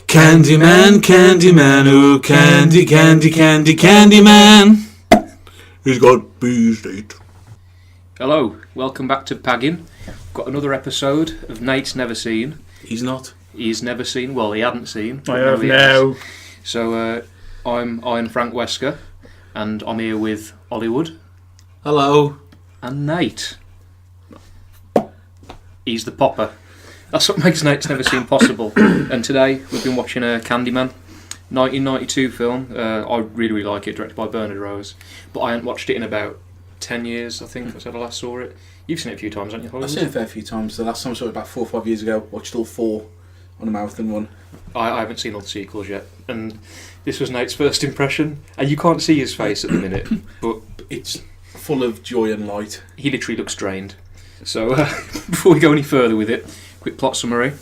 Candyman, Candyman, oh candy, candy, candy, Candyman. He's got bees eat. Hello, welcome back to PAGin. Got another episode of Nate's Never Seen. He's not. He's never seen, well, he hadn't seen. I have now. So, I'm Frank Wesker, and I'm here with Hollywood. Hello. And Nate. He's the popper. That's what makes Nate's Never Seen possible. And today we've been watching Candyman, 1992 film. I really like it, directed by Bernard Rose. But I hadn't watched it in about 10 years, I think. That's when I last saw it. You've seen it a few times, haven't you, Hollywood? I've seen it a fair few times. The last time I saw it about 4 or 5 years ago. Watched all 4 on a marathon one. I haven't seen all the sequels yet. And this was Nate's first impression. And you can't see his face at the minute, but it's full of joy and light. He literally looks drained. So, before we go any further with it, quick plot summary.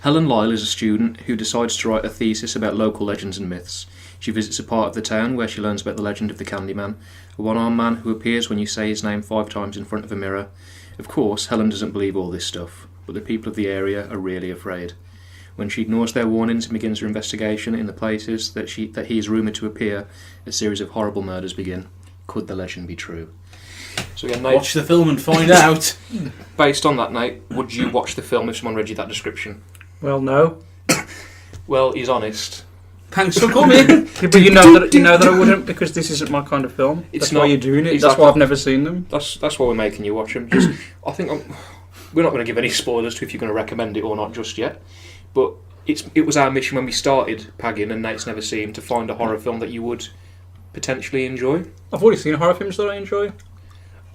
Helen Lyle is a student who decides to write a thesis about local legends and myths. She visits a part of the town where she learns about the legend of the Candyman, a one-armed man who appears when you say his name 5 times in front of a mirror. Of course, Helen doesn't believe all this stuff, but the people of the area are really afraid. When she ignores their warnings and begins her investigation in the places that he is rumoured to appear, a series of horrible murders begin. Could the legend be true? So again, Nate, watch the film and find out. Based on that, Nate, would you watch the film if someone read you that description? Well, no. Well, he's honest. Thanks for coming. But you know that I wouldn't, because this isn't my kind of film. It's That's not, why you're doing it. exactly. That's why I've never seen them. That's why we're making you watch them. I think we're not going to give any spoilers to if you're going to recommend it or not just yet. But it was our mission when we started PAGin and Nate's Never Seen to find a horror film that you would potentially enjoy. I've already seen horror films that I enjoy.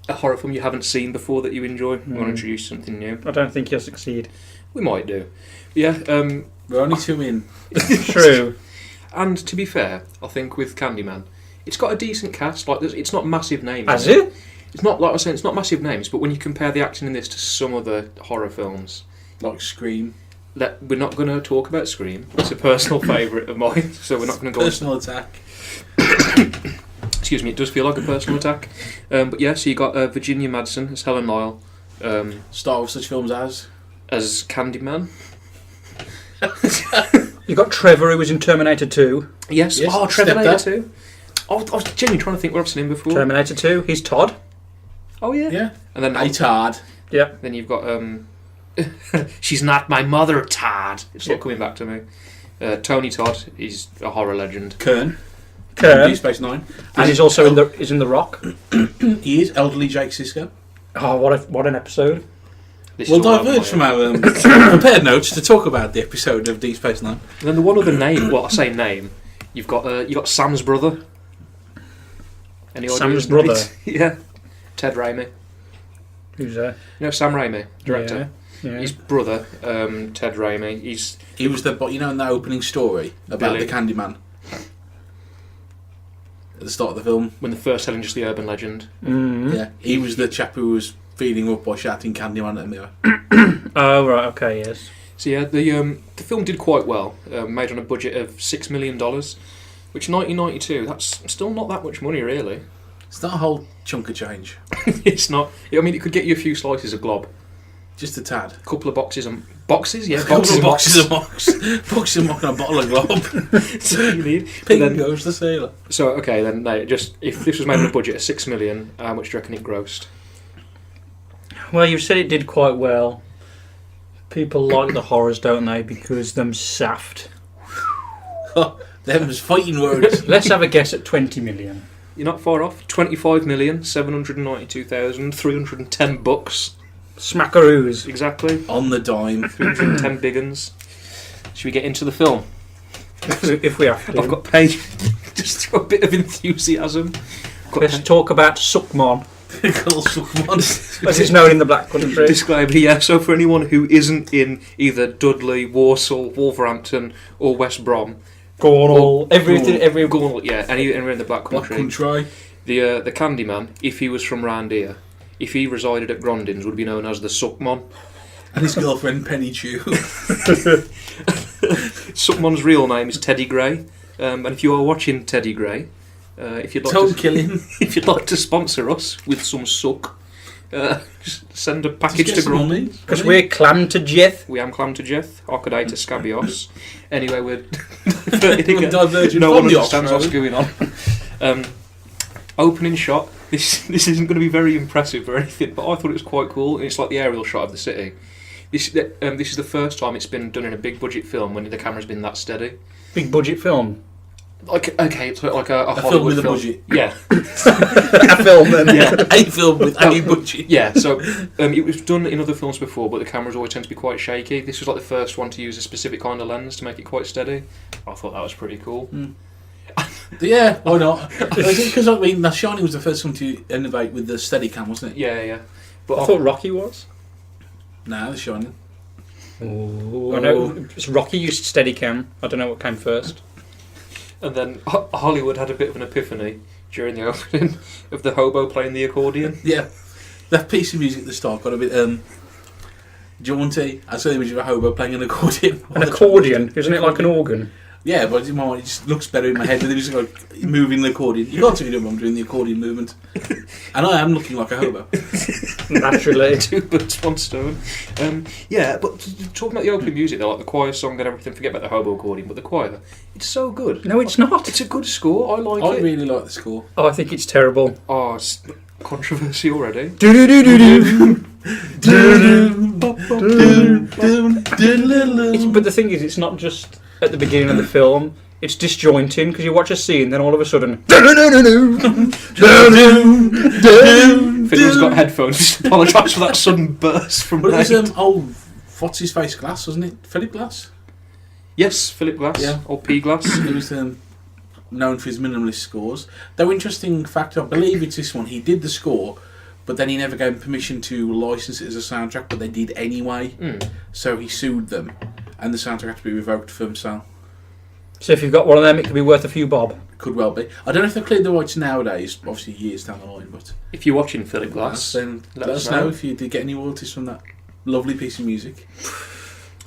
A horror film you haven't seen before that you enjoy. We want to introduce something new. I don't think you'll succeed. We might do. Yeah. We're only 2 in. True. And to be fair, I think with Candyman, it's got a decent cast. Like, it's not massive names. Has it? It's not, like I was saying, it's not massive names. But when you compare the acting in this to some other horror films, Like Scream. we're not going to talk about Scream. It's a personal favourite of mine, so we're not going to go. Personal attack. Excuse me, it does feel like a personal attack. But yeah, so you got Virginia Madsen as Helen Lyle, Star of such films as Candyman. You got Trevor, who was in Terminator 2. Yes. Oh, Stepdad. Terminator 2. I was genuinely trying to think where I've seen him before. Terminator 2. He's Todd. Oh yeah. Yeah. And then Hey Todd. Yep. Then you've got she's not my mother, Todd. It's not coming back to me. Tony Todd, he's a horror legend. Kern. Kern. Deep Space Nine. And he's also in the Rock. He is elderly Jake Sisko. Oh, what an episode! This We'll is all diverge over from my our prepared notes to talk about the episode of Deep Space Nine. And then the one other name, well, I say name, you've got Sam's brother. Any Sam's ideas? brother? Yeah. Ted Raimi. Who's that? You know Sam Raimi, director? Yeah. His brother, Ted Raimi, He was in that opening story about Billy. the Candyman at the start of the film. when the first telling just the urban legend. Mm-hmm. Yeah, he was the chap who was feeding up by shouting Candyman at a mirror. Oh right, okay, yes. So yeah, the film did quite well, made on a budget of $6 million, which 1992, that's still not that much money really. It's not a whole chunk of change, It's not. I mean, it could get you a few slices of glob, just a tad. a couple of boxes and boxes, yeah, A couple of boxes of of box, boxes of mock and a bottle of glob. That's all you need. But Ping then, goes the sailor. so okay, then just if this was made on a budget of $6 million, how much do you reckon it grossed? Well, you said it did quite well. People like the horrors, don't they? Because them saft. Them's fighting words. Let's have a guess at 20 million. You're not far off. $25,792,310. Smackaroos. Exactly. On the dime. 310 big uns. Should we get into the film? If we have to. I've got page just through a bit of enthusiasm. Let's talk about Suckmon, Call someone. as it's known in the Black Country. Disclaimer, yeah, so for anyone who isn't in either Dudley, Walsall, Wolverhampton or West Brom, Cornwall, everything, every Cornwall, yeah, anywhere in the Black Black Country, Country. the Candyman, if he was from round here, if he resided at Grondins, would be known as the Suckmon. And his girlfriend Penny Chew. Suckmon's real name is Teddy Gray, and if you are watching Teddy Gray, if you'd like Don't kill him. if you'd like to sponsor us with some suck, Just send a package to Grondins. Because we're clam to Jeth. We am clam to Jeth. Arcadata scabios. Anyway, we're diverging no from one the understands what's going on. Opening shot. This isn't going to be very impressive or anything, but I thought it was quite cool. It's like the aerial shot of the city. This is the first time it's been done in a big budget film when the camera's been that steady. Big budget film. Like it's like a film Hollywood with a film. budget. Yeah, A film then. yeah. A film with a budget. Yeah, so it was done in other films before, but the cameras always tend to be quite shaky. This was like the first one to use a specific kind of lens to make it quite steady. I thought that was pretty cool. Mm. Yeah, why not? Because I mean, The Shining was the first one to innovate with the Steadicam, wasn't it? Yeah. But I thought Rocky was. Nah, The Shining. Oh. I know Rocky used Steadicam. I don't know what came first. And then Hollywood had a bit of an epiphany during the opening of the hobo playing the accordion. Yeah, that piece of music at the start got a bit jaunty. I saw the image of a hobo playing an accordion. An accordion, isn't it like an organ? Yeah, but it just looks better in my head with him just like moving the accordion. You can't see what I'm doing the accordion movement, and I am looking like a hobo. Naturally. Two birds, one stone. Yeah, but talking about the opening music, though, like the choir song and everything, forget about the hobo accordion, but the choir, it's so good. No, it's not. It's a good score. I like I it. really like the score. Oh, I think it's terrible. Oh, it's controversy already. But the thing is, it's not just at the beginning of the film. It's disjointing because you watch a scene, then all of a sudden, Fiddler's got headphones. Just apologise for that sudden burst from. But it Nate. was what's his face Glass, wasn't it? Philip Glass. Yes, Philip Glass. Yeah. Or P Glass. He was known for his minimalist scores. Though interesting fact, I believe it's this one. He did the score, but then he never gave permission to license it as a soundtrack. But they did anyway, so he sued them, and the soundtrack had to be revoked from sale. So if you've got one of them, it could be worth a few bob. Could well be. I don't know if they've cleared the rights nowadays. Obviously, years down the line, but If you're watching Philip Glass, then let us know if you did get any royalties from that lovely piece of music.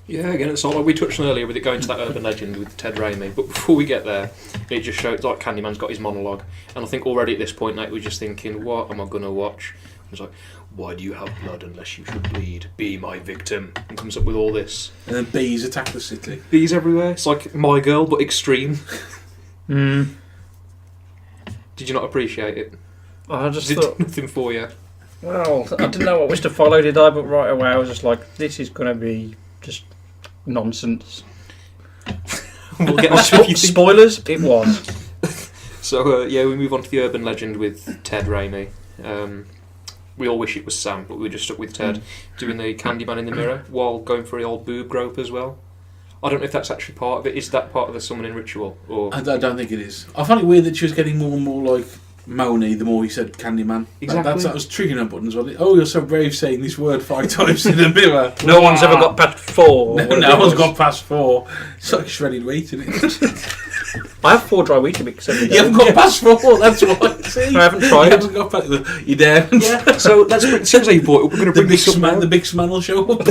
Yeah, again, it's all like we touched on earlier with it going to that urban legend with Ted Raimi. But before we get there, it just shows like Candyman's got his monologue, and I think already at this point, Nate was just thinking, "What am I gonna watch?" It's like, "Why do you have blood unless you should bleed? Be my victim." And comes up with all this. And then bees attack the city. Bees everywhere. It's like My Girl, but extreme. Did you not appreciate it? I just Did thought, nothing for you? well, I didn't know what was to follow, did I? But right away, I was just like, this is going to be just nonsense. We'll get on to if you think- Spoilers, it was. So yeah, we move on to the urban legend with Ted Raimi. We all wish it was Sam, but we were just stuck with Ted doing the Candyman in the mirror while going for the old boob grope as well. I don't know if that's actually part of it. Is that part of the summoning ritual? Or I don't think it is. I find it weird that she was getting more and more like moany the more he said Candyman. Exactly. That was triggering her buttons, wasn't it? Oh, you're so brave saying this word 5 times in the mirror. No one's ever got past 4. No one's got past 4. It's like shredded wheat, isn't it? I have 4 dry Weetabix every day. You haven't got past 4, that's why. See? I haven't tried. You haven't got past, you dare. yeah. So let's bring. As soon as you bought it, we're going to bring this up now. The big man will show up.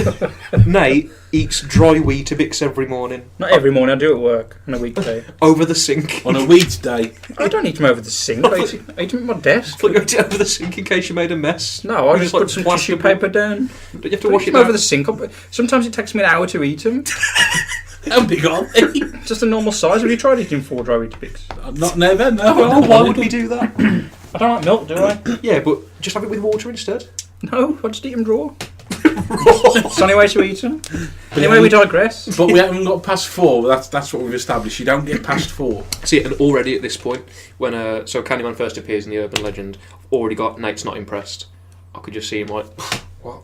Nate eats dry Weetabix every morning Not every morning, I do at work on a weekday. over the sink. On a wheat day. I don't eat them over the sink, I eat them at my desk. Flick it over the sink in case you made a mess. No, I You just like put some plaster tissue paper down. But you have to Wash wash it them over down. the sink. Sometimes it takes me an hour to eat them. How big are they? Just a normal size. Have you tried eating 4 dry Weetabix? Not never, no. Well, why would we do that? I don't like milk, do I? Yeah, but just have it with water instead. No, I just eat them raw. It's the only way to eat them. Anyway, we digress. But we haven't got past 4. That's what we've established. You don't get past 4. See, and already at this point, when so Candyman first appears in the urban legend, I've already got Nate's not impressed. I could just see him like, what?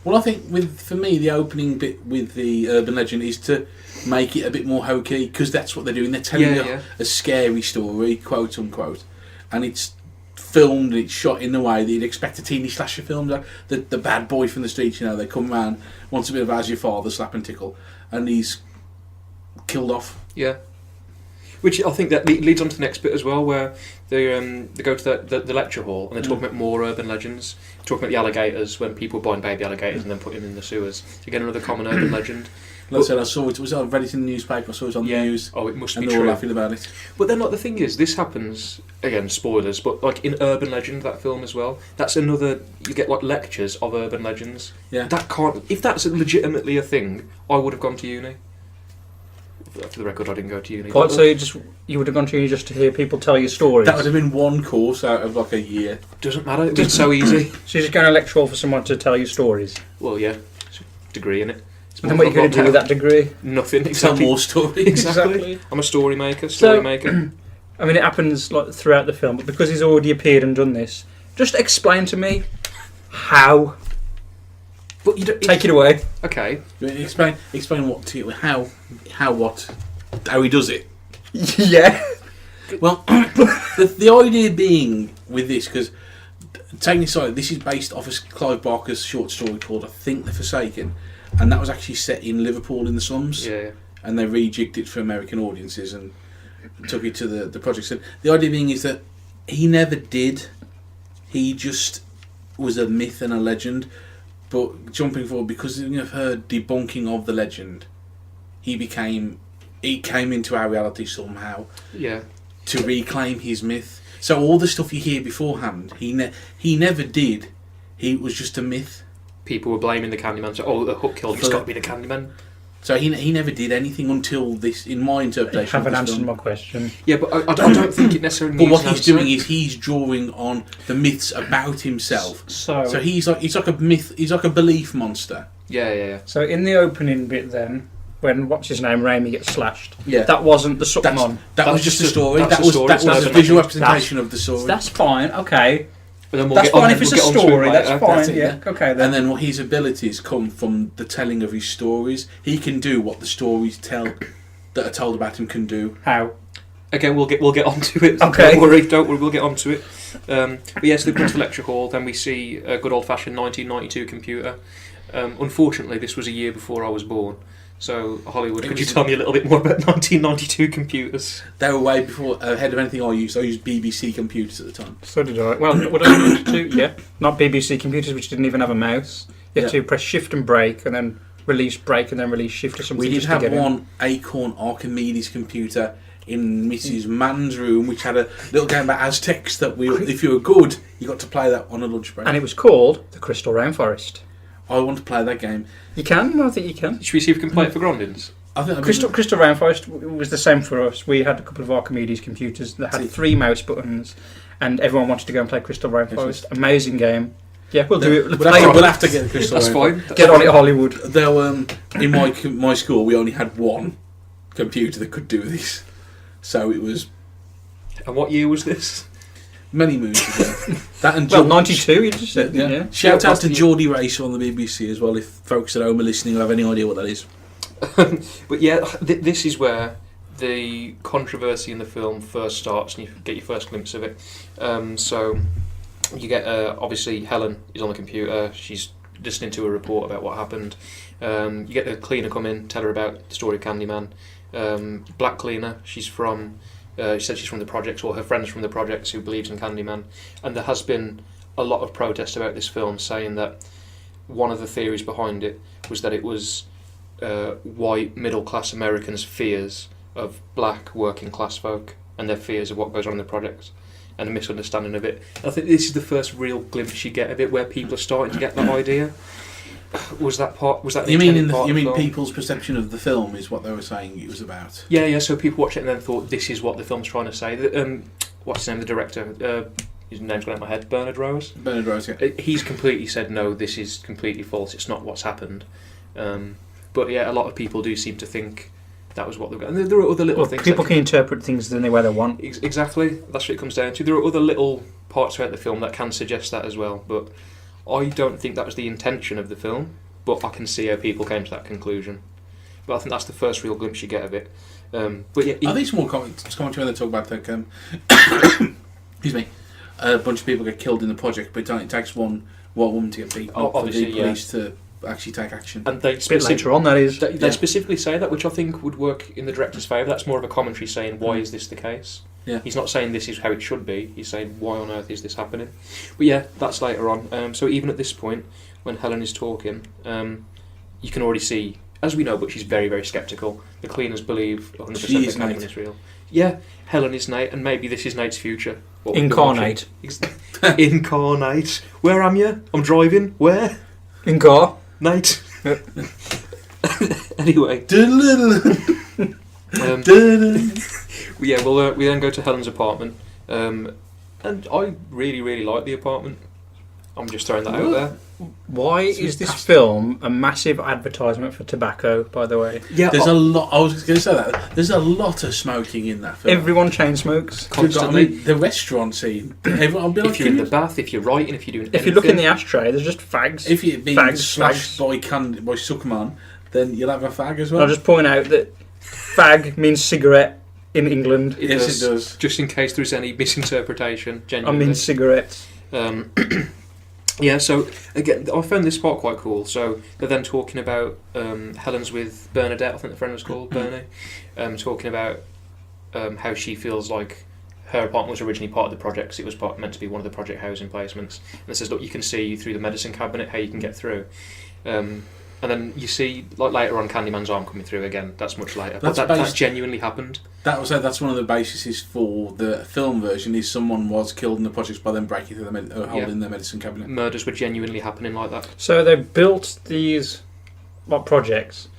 Well, I think for me, the opening bit with the urban legend is to make it a bit more hokey, because that's what they're doing. They're telling a scary story, quote unquote, and it's filmed and it's shot in the way that you'd expect a teeny slasher film. The bad boy from the streets, they come round, wants a bit of as your father, slap and tickle, and he's killed off. Yeah. Which I think that leads on to the next bit as well, where they go to the lecture hall and they're talking about more urban legends. Talking about the alligators, when people bind baby alligators and then put them in the sewers. Again, another common urban legend. Like I said, I saw it. I read it in the newspaper. I saw it on the news. Oh, it must be and true. they were laughing about it. But then, like, the thing is, this happens again. Spoilers, but like in Urban Legend, that film as well. That's another. You get like lectures of urban legends. Yeah. That can't. If that's legitimately a thing, I would have gone to uni. For the record, I didn't go to uni. What? So you would have gone to uni just to hear people tell you stories? That would have been one course out of like a year. Doesn't matter. It's so easy. So you're just going to lecture for someone to tell you stories? Well, yeah, it's a degree in it. And then what are you going to do with that degree? Nothing. Tell Exactly. more stories. Exactly. I'm a story maker. I mean, it happens like throughout the film, but because he's already appeared and done this, just explain to me how. But you don't take it away. Okay. Explain what to you. How he does it. Yeah. Well, the idea being with this, because taking aside, this is based off of Clive Barker's short story called, I think, The Forsaken, and that was actually set in Liverpool in the slums. Yeah. And they rejigged it for American audiences and took it to the project. So the idea being is that he never did. He just was a myth and a legend. But jumping forward, because of her debunking of the legend, he came into our reality somehow. Yeah. To reclaim his myth. So all the stuff you hear beforehand, he never did. He was just a myth. People were blaming the Candyman. So, the Hook killed. It's got to be the Candyman. So he never did anything until this, in my interpretation. You haven't answered my question. Yeah, but I don't think it necessarily. But what he's doing is he's drawing on the myths about himself. So he's like a myth. He's like a belief monster. Yeah. So in the opening bit, then, when what's his name, Raimi gets slashed. Yeah. That wasn't the Suckmon. That was just a story. That was a visual representation of the story. That's fine. Okay. But then that's fine if it's a story. That's fine. Yeah. Okay. Then. And then what his abilities come from the telling of his stories. He can do what the stories that are told about him can do. How? Again, we'll get onto it. Okay. Don't worry. We'll get onto it. But yes, they go to the lecture hall. Then we see a good old-fashioned 1992 computer. Unfortunately, this was a year before I was born. So, Hollywood, could you tell me a little bit more about 1992 computers? They were way ahead of anything I used. I used BBC computers at the time. So did I. Well, what I used to, yeah. Not BBC computers, which didn't even have a mouse. You had to press shift and brake, and then release brake, and then release shift or something. We did have one Acorn Archimedes computer in Mrs. Mann's room, which had a little game about Aztecs that if you were good, you got to play that on a lunch break. And it was called the Crystal Rainforest. I want to play that game. You can? I think you can. Should we see if we can play it for Grondins? I think Crystal Rainforest was the same for us. We had a couple of Archimedes computers that had 3 mouse buttons, and everyone wanted to go and play Crystal Rainforest. Amazing game. Yeah, we'll do it. We'll have to get the Crystal Rainforest. That's fine. Get on it, Hollywood. Though, in my school, we only had one computer that could do this. So it was... And what year was this? Many moons ago. That and 92, you just said. Yeah. Shout out to Geordie Racer on the BBC as well, if folks at home are listening or have any idea what that is. But yeah, this is where the controversy in the film first starts, and you get your first glimpse of it. So you get, obviously, Helen is on the computer. She's listening to a report about what happened. You get the cleaner come in, tell her about the story of Candyman. Black cleaner, she said she's from the projects, or her friends from the projects, who believes in Candyman. And there has been a lot of protest about this film, saying that one of the theories behind it was that it was white middle-class Americans' fears of black working-class folk and their fears of what goes on in the projects and a misunderstanding of it. I think this is the first real glimpse you get of it, where people are starting to get that idea. Was that the you mean film? People's perception of the film is what they were saying it was about? Yeah. So people watched it and then thought, this is what the film's trying to say. What's his name? The director. His name's gone out of my head. Bernard Rose. Bernard Rose. Yeah. He's completely said no. This is completely false. It's not what's happened. But yeah, a lot of people do seem to think that was what they're going. There are other little things. People can interpret things the way they want. Exactly. That's what it comes down to. There are other little parts throughout the film that can suggest that as well, but I don't think that was the intention of the film, but I can see how people came to that conclusion. But I think that's the first real glimpse you get of it. But yeah, I think it's more commentary when they talk about like, excuse me, a bunch of people get killed in the project, but it takes one woman to get beaten up for the police to actually take action. And they later on, that is. They specifically say that, which I think would work in the director's favour. That's more of a commentary saying, why is this the case? Yeah. He's not saying this is how it should be. He's saying, why on earth is this happening? But yeah, that's later on. So even at this point, when Helen is talking, you can already see as we know, but she's very, very sceptical. The cleaners believe 100% She is that Candyman Nate. is real. Yeah, Helen is Nate, and maybe this is Nate's future. What we've been Incarnate. watching. Incarnate. Where am you? I'm driving. Where? In car. Nate. Anyway. Yeah, well, we then go to Helen's apartment, and I really, really like the apartment. I'm just throwing that out there. Why is this film a massive advertisement for tobacco, by the way? Yeah, There's a lot. I was going to say that. There's a lot of smoking in that film. Everyone chain smokes. constantly. I mean, the restaurant scene. Everyone, I'll be like, If you're in the bath, if you're writing, if you're doing anything. If you look in the ashtray, there's just fags. if you're being fags, slashed by Suckman, then you'll have a fag as well. I'll just point out that fag means cigarette in England. Yes, it does. Just in case there's any misinterpretation, I genuinely. mean cigarettes. Yeah, so again, I found this part quite cool. So they're then talking about Helen's with Bernadette, I think the friend was called Bernie, talking about how she feels like her apartment was originally part of the project 'cause it was meant to be one of the project housing placements. And it says, look, you can see through the medicine cabinet how you can get through. And then you see, like later on, Candyman's arm coming through again. That's much later. But that genuinely happened. That's one of the bases for the film version. Is someone was killed in the projects by them breaking through the hole in the medicine cabinet. Murders were genuinely happening like that. So they built these projects,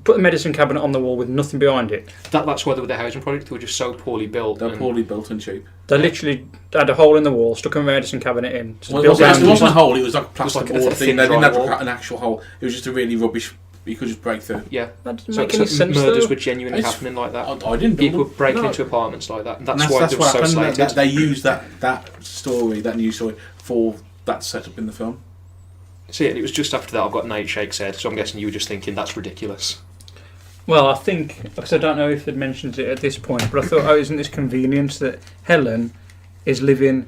put the medicine cabinet on the wall with nothing behind it. That's why they were the housing project. They were just so poorly built. They're poorly built and cheap. They literally had a hole in the wall, stuck a medicine cabinet in. So Well, built it wasn't a down- hole. It was like a plastic like a board thin thing. They didn't have drywall. an actual hole. It was just a really rubbish. You could just break through. Yeah. That doesn't So, make any sense. murders though. were genuinely It's- happening like that. I didn't. People were breaking No. into apartments like that. And And that's why they were what so happened. slated. They used that story, that news story, for that setup in the film. See, and it was just after that I've got Nate Shake's head, so I'm guessing you were just thinking that's ridiculous. Well, I think, because I don't know if they'd mentioned it at this point, but I thought, isn't this convenient that Helen is living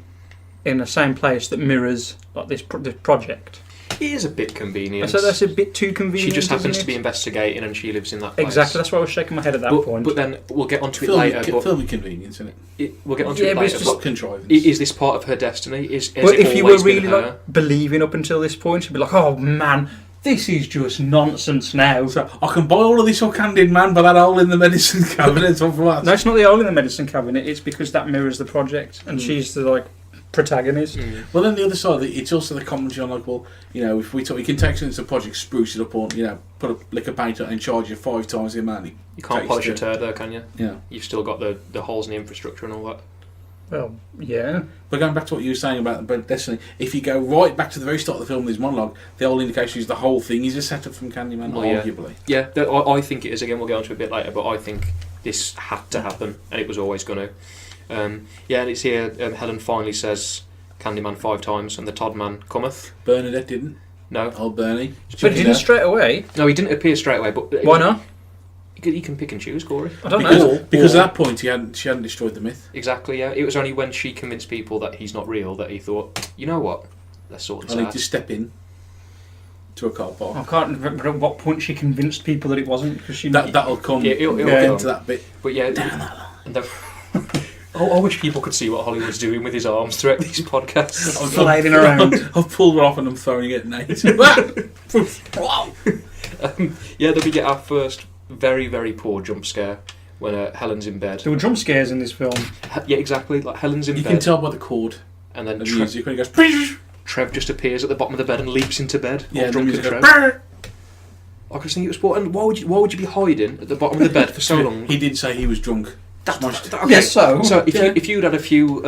in the same place that mirrors like this project? It is a bit convenient. So that's a bit too convenient. She just happens isn't to be it? investigating and she lives in that place. Exactly, that's why I was shaking my head at that point. But then we'll get onto it later. But Film convenience, isn't it? we'll get onto Yeah, it but it's later. just But Contrivance. is this part of her destiny? Is But it if you were always been really her? like believing up until this point, you'd be like, oh man, this is just nonsense now. So I can buy all of this for Candyman, but that hole in the medicine cabinet or what? No, it's not the hole in the medicine cabinet, it's because that mirrors the project and she's the protagonist. Well, then the other side, it's also the commentary on well, if we can take something to the project, spruce it up, or put a lick of paint on it and charge you 5 times the amount. You can't polish a turd though, can you? Yeah. You've still got the holes in the infrastructure and all that. Well, yeah. But going back to what you were saying about Destiny, if you go right back to the very start of the film, this monologue, the whole indication is the whole thing is a setup from Candyman, arguably. Yeah, I think it is. Again, we'll get onto it a bit later, but I think this had to happen, and it was always going to. And it's here, Helen finally says Candyman 5 times, and the Todd man cometh. Bernadette didn't. No. Old Bernie. But he didn't straight away. No, he didn't appear straight away, but... Why not? You can pick and choose, Corey. I don't know. Because at that point, she hadn't destroyed the myth. Exactly, yeah. It was only when she convinced people that he's not real that he thought, you know what, let's sort this I need out. to step in to a car park. I can't remember at what point she convinced people that it wasn't. Because That'll come. Yeah, it'll get come. into that bit. But yeah... I wish people could see what Hollywood's doing with his arms throughout these podcasts. flailing around. I've pulled her off and I'm throwing it at Nate. Then we get our first very, very poor jump scare when Helen's in bed. There were jump scares in this film. Yeah, exactly. Like Helen's in You bed. can tell by the chord And then of the music when it goes. Trev just appears at the bottom of the bed and leaps into bed. Yeah, all the drunken music Trev. goes. I just think it was. And why would you be hiding at the bottom of the bed for so long? He did say he was drunk. Okay. Yes, so if you'd had a few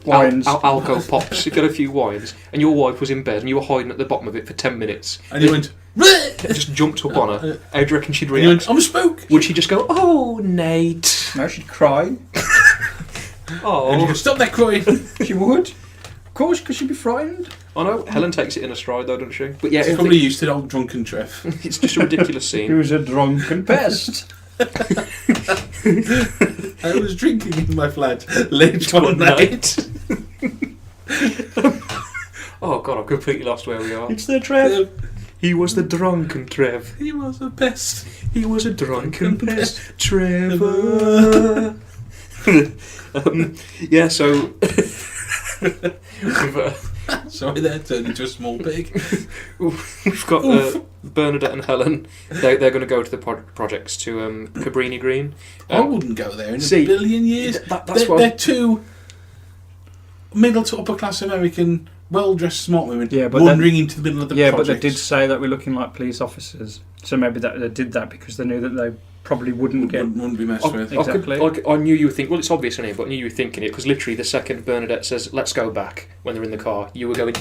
wines, alcohol pops, if you had a few wines, and your wife was in bed and you were hiding at the bottom of it for 10 minutes, And he went. just jumped up on her, how do you reckon she'd And he went, react? I'm a spook. Would she just go, "Oh, Nate"? no, she'd cry. And he Oh, goes, stop that crying. She would. Of course, because she'd be frightened. I know. Helen takes it in a stride, though, doesn't she? But yeah, He's probably used to old drunken Trev. it's just a ridiculous He scene. was a drunken pest. I was drinking in my flat late one night. Oh God, I've completely lost where we are. It's the Trev. He was the drunken Trev. He was a pest. He was a drunken pest, Trevor. Yeah, so Sorry, they're turned into a small pig. We've got Bernadette and Helen. They're going to go to the projects to Cabrini Green. I wouldn't go there in a billion years. They're two middle to upper class American, well dressed, smart women wandering into the middle of the projects. Yeah, but they did say that we're looking like police officers. So maybe that they did that because they knew that they probably wouldn't be messed with. Exactly. I knew you were thinking. Well, it's obvious anyway, but I knew you were thinking it because literally the second Bernadette says, "Let's go back," when they're in the car, you were going,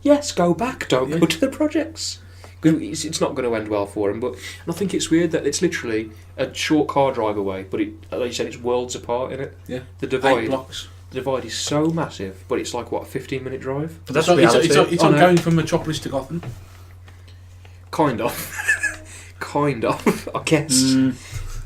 "Yes, go back. Don't go to the projects." It's not going to end well for him. But I think it's weird that it's literally a short car drive away, but like you said, it's worlds apart in it. Yeah, the divide. 8 blocks. The divide is so massive, but it's like, what, a 15-minute drive? But that's it's like going from Metropolis to Gotham. Kind of. Kind of, I guess.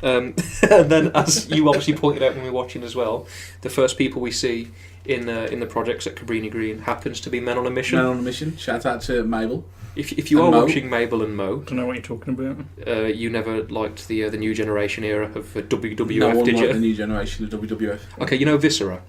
And then, as you obviously pointed out when we were watching as well, the first people we see in the projects at Cabrini Green happens to be men on a mission. Men on a mission. Shout out to Mabel. If you are watching Mabel and Mo, I don't know what you're talking about. You never liked the new generation era of WWF, no one did you? The new generation of WWF. Okay, you know Viscera?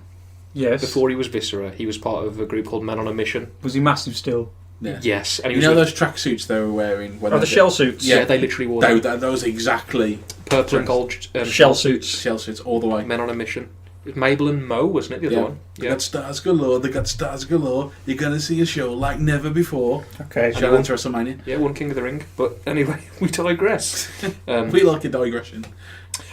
Yes. Before he was Viscera, he was part of a group called Men on a Mission. Was he massive still? Yeah. Yes. And he you was know those tracksuits they were wearing? When the shell suits? Yeah, they literally wore those exactly. Purple and gold shell suits. Shell suits all the way. Men on a Mission. It was Mabel and Mo, wasn't it, the other one? They got stars galore, You're going to see a show like never before. Okay. Shout out to WrestleMania. Yeah, won King of the Ring. But anyway, we digress. We like a digression.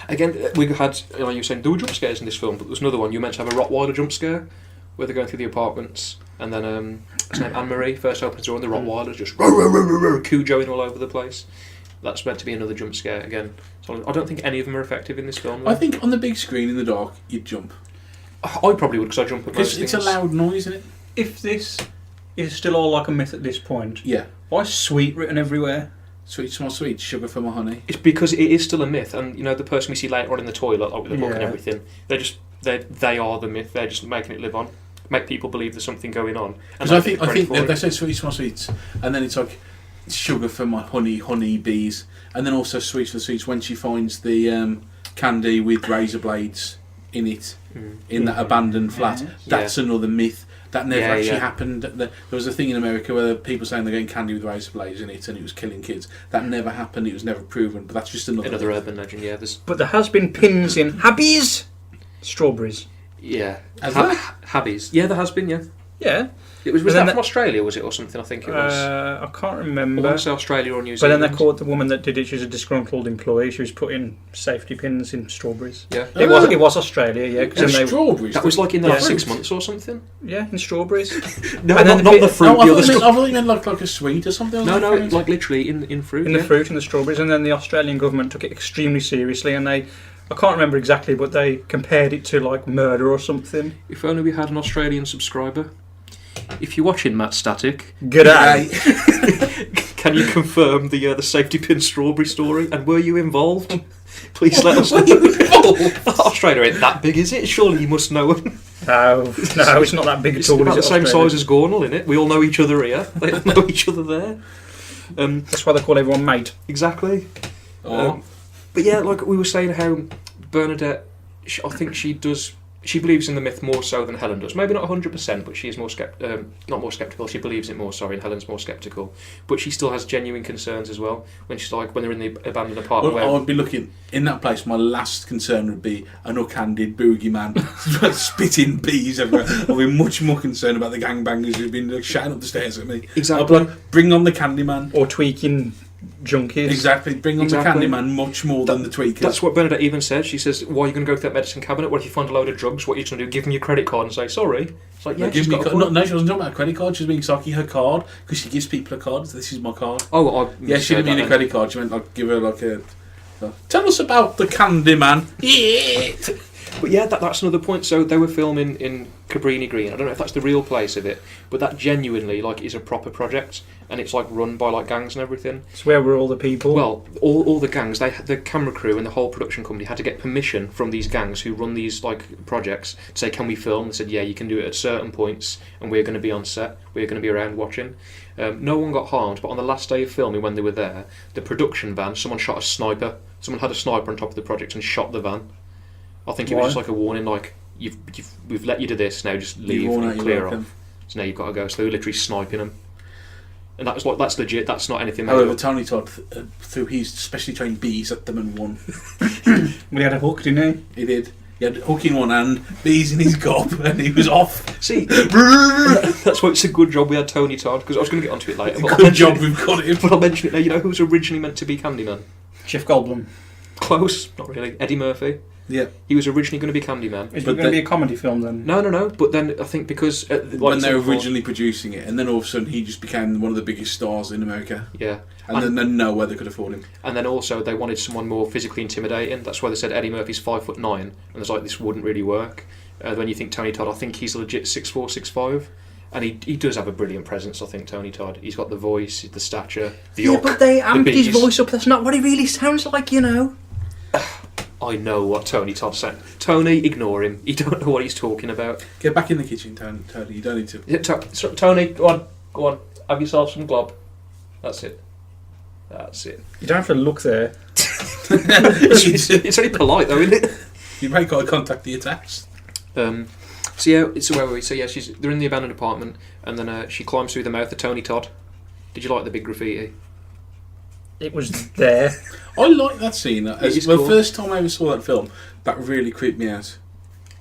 Again, we had, you were saying there were jump scares in this film, but there's another one. You meant to have a Rottweiler jump scare, where they're going through the apartments, and then his name Anne-Marie first opens the door and the Rottweiler's just cujoing all over the place. That's meant to be another jump scare again. So I don't think any of them are effective in this film, though. I think on the big screen in the dark, you'd jump. I probably would, because I jump at most things. It's a loud noise, isn't it? If this is still all like a myth at this point, yeah. Why is sweet written everywhere? Sweet, small sweet, sugar for my honey. It's because it is still a myth, and the person we see later on in the toilet, like with the book and everything, they are the myth. They're just making it live on, make people believe there's something going on. Because I think they say sweet, small sweets, and then it's like sugar for my honey bees, and then also sweets for the sweets when she finds the candy with razor blades in it in that abandoned flat. That's another myth. That never actually happened. There was a thing in America where people saying they're getting candy with razor blades in it and it was killing kids. That never happened. It was never proven. But that's just another urban legend. Yeah, but there has been pins in Habbies strawberries. Yeah, Habbies. Yeah, there has been. Yeah. Yeah. It was that from Australia, was it, or something? I think it was. I can't remember. I want to say Australia or New Zealand. But then they caught the woman that did it. She was a disgruntled employee. She was putting safety pins in strawberries. Yeah, it was Australia. Yeah, strawberries. That was like in the last 6 months or something. Yeah, in strawberries. No, not the fruit. I thought you meant like a sweet or something. No, like literally in fruit. In the fruit, in the strawberries, and then the Australian government took it extremely seriously, and I can't remember exactly, but they compared it to like murder or something. If only we had an Australian subscriber. If you're watching, Matt Static, g'day. Can you confirm the safety pin strawberry story? And were you involved? Please let us know. Were you involved? Australia ain't that big, is it? Surely you must know them. No, it's not that big at all. It's about the same size as Gornal, innit? We all know each other here. They all know each other there. That's why they call everyone mate. Exactly. But yeah, like we were saying, how Bernadette, I think she believes in the myth more so than Helen does. Maybe not 100%, but she is not more sceptical. She believes it more, and Helen's more sceptical. But she still has genuine concerns as well. When she's like, when they're in the abandoned apartment. Well, I would be looking in that place. My last concern would be an unhanded boogeyman spitting bees everywhere. I'd be much more concerned about the gangbangers who've been shouting up the stairs at me. Exactly. I'd be like, bring on the Candyman. Or tweaking junkies. Exactly. Bring on the Candyman much more than the tweakers. That's what Bernadette even said. She says, why are you going to go to that medicine cabinet? What if you find a load of drugs? What are you going to do? Give them your credit card and say, sorry? It's like, no, she wasn't talking about a credit card. She was being sarky. Her card, because she gives people a card. This is my card. She didn't mean a credit card. She meant like give her like a... Tell us about the Candyman. Yeah. But yeah, that's another point. So they were filming in Cabrini Green. I don't know if that's the real place of it, but that genuinely like is a proper project, and it's like run by like gangs and everything. It's where were all the people? Well, all the gangs, the camera crew and the whole production company had to get permission from these gangs who run these like projects to say, can we film? They said, yeah, you can do it at certain points, and we're going to be on set. We're going to be around watching. No one got harmed, but on the last day of filming, when they were there, the production van, someone shot a sniper. Someone had a sniper on top of the project and shot the van. I think it was just like a warning, like, we've let you do this, now just leave and clear off. So now you've got to go. So they were literally sniping them. And that's legit, that's not anything made However, up. Tony Todd threw his specially trained bees at them and won. We had a hook, didn't he? He did. He had a hook in one hand, bees in his gob, and he was off. See, that's why it's a good job we had Tony Todd, because I was going to get onto it later. But Good job we've got him. But I'll mention it now. You know who was originally meant to be Candyman? Jeff Goldblum. Close, not really. Eddie Murphy. Yeah. He was originally going to be Candyman. Is it going to be a comedy film then? No. But then I think because when they were originally producing it, and then all of a sudden he just became one of the biggest stars in America. Yeah. And then nowhere they could afford him. And then also they wanted someone more physically intimidating. That's why they said Eddie Murphy's 5'9", and it's like this wouldn't really work. When you think Tony Todd, I think he's legit 6'4", 6'5", and he does have a brilliant presence. I think Tony Todd. He's got the voice, the stature, the yeah, but they amped his bees. voice up. That's not what he really sounds like, you know. I know what Tony Todd said. Tony, ignore him. He don't know what he's talking about. Get back in the kitchen, Tony. You don't need to. Yeah, Tony, go on. Have yourself some glob. That's it. You don't have to look there. it's only polite though, isn't it? You make eye contact the attacks. So where were we? So yeah, they're in the abandoned apartment, and then she climbs through the mouth of Tony Todd. Did you like the big graffiti? It was there. I like that scene. Cool. First time I ever saw that film, that really creeped me out.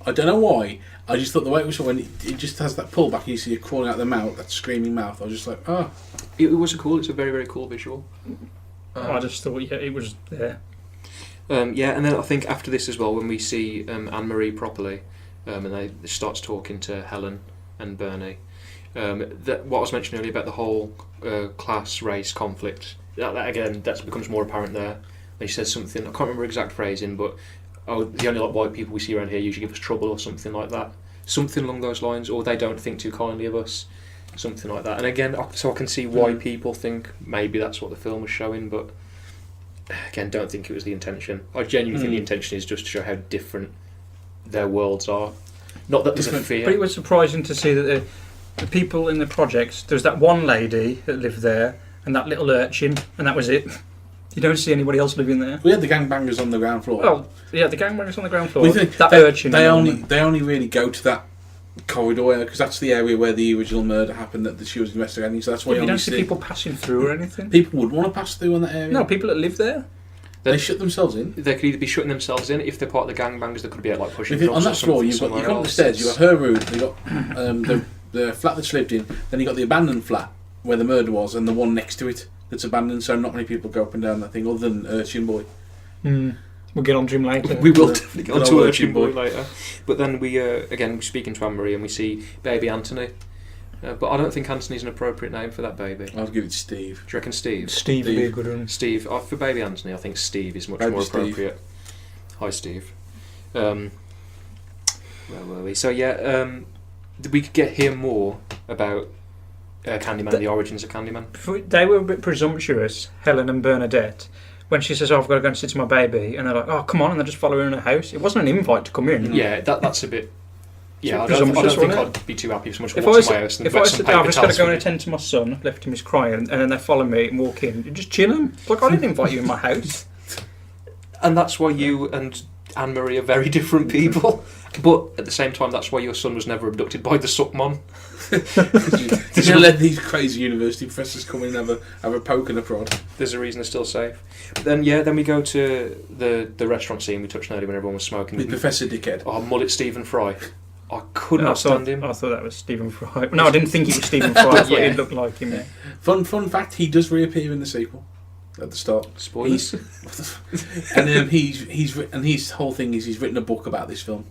I don't know why. I just thought the way it was when it just has that pullback, you see it crawling out the mouth, that screaming mouth. I was just like, oh. It was it's a very, very cool visual. I just thought, yeah, it was there. And then I think after this as well, when we see Anne-Marie properly, and they starts talking to Helen and Bernie, what I was mentioning earlier about the whole class race conflict. That becomes more apparent there. When she says something, I can't remember exact phrasing, but the only white people we see around here usually give us trouble or something like that. Something along those lines, or they don't think too kindly of us. Something like that. And again, so I can see why people think maybe that's what the film was showing, but again, don't think it was the intention. I genuinely think the intention is just to show how different their worlds are. Not that there's a fear. But it was surprising to see that the people in the projects, there's that one lady that lived there, and that little urchin, and that was it. You don't see anybody else living there. We had the gangbangers on the ground floor. Well, yeah, the gangbangers on the ground floor. Urchin. They only really go to that corridor because that's the area where the original murder happened that she was investigating. So that's why you don't see people passing through or anything. People would want to pass through in that area. No, people that live there. They shut themselves in. They could either be shutting themselves in if they're part of the gangbangers. They could be like pushing. On that floor, you've got the stairs. You've got her room. You've got the flat that she lived in. Then you've got the abandoned flat where the murder was, and the one next to it that's abandoned. So not many people go up and down that thing, other than Urchin Boy. We'll get on to him later. We will definitely get on to Urchin Boy later. But then we're speaking to Anne-Marie and we see baby Anthony. But I don't think Anthony's an appropriate name for that baby. I'll give it Steve. Do you reckon Steve? Steve would be a good one. Steve. For baby Anthony, I think Steve is much more appropriate. Hi, Steve. Where were we? So yeah, we could hear more about Candyman, the origins of Candyman. They were a bit presumptuous, Helen and Bernadette, when she says, I've got to go and sit to my baby, and they're like, oh, come on, and they just follow her in her house. It wasn't an invite to come in. Yeah, that's a bit... Yeah, I don't think I'd be too happy if someone walked to my house and if I said, I've just got to go and attend to my son, left him, he's crying, and then they follow me and walk in, you just chill him. Like, I didn't invite you in my house. And that's why you and Anne-Marie are very different people. But at the same time, that's why your son was never abducted by the Suckmon. You let these crazy university professors come in and have a poke and a prod. There's a reason they're still safe. But then we go to the restaurant scene we touched on earlier when everyone was smoking. With Professor Dickhead. Oh, mullet Stephen Fry. I could not stand him. I thought that was Stephen Fry. No, I didn't think it was Stephen Fry. I thought it looked like him. Yeah. Fun fact: he does reappear in the sequel at the start. Spoilers. And his whole thing is he's written a book about this film.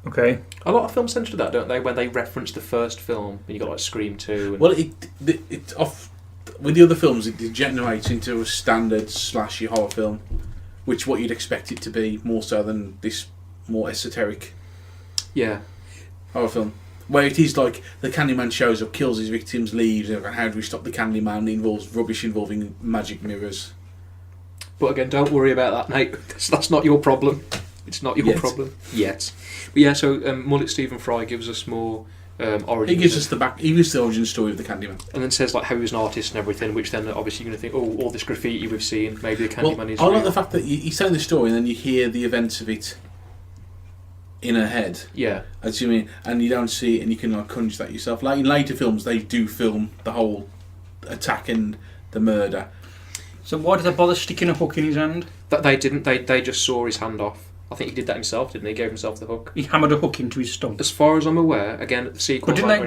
Okay. A lot of films tend to do that, don't they? When they reference the first film, and you got like Scream 2. Well, it off with the other films, it degenerates into a standard slashy horror film, which what you'd expect it to be more so than this more esoteric. Yeah. Horror film. Where it is like the Candyman shows up, kills his victims, leaves, and how do we stop the Candyman? It involves rubbish involving magic mirrors. But again, don't worry about that, mate. That's not your problem. It's not your problem. Yet. But yeah, so Mullet Stephen Fry gives us more origin. He gives us the origin story of the Candyman. And then says like how he was an artist and everything, which then obviously you're going to think, oh, all this graffiti we've seen, maybe the Candyman is I like real. the fact that he's telling the story and then you hear the events of it in her head. Yeah. That's what you mean. And you don't see it, and you can like conjure that yourself. Like in later films, they do film the whole attack and the murder. So why did they bother sticking a hook in his hand? That they didn't. They just saw his hand off. I think he did that himself, didn't he? He gave himself the hook. He hammered a hook into his stump. As far as I'm aware, again, the sequel. But didn't like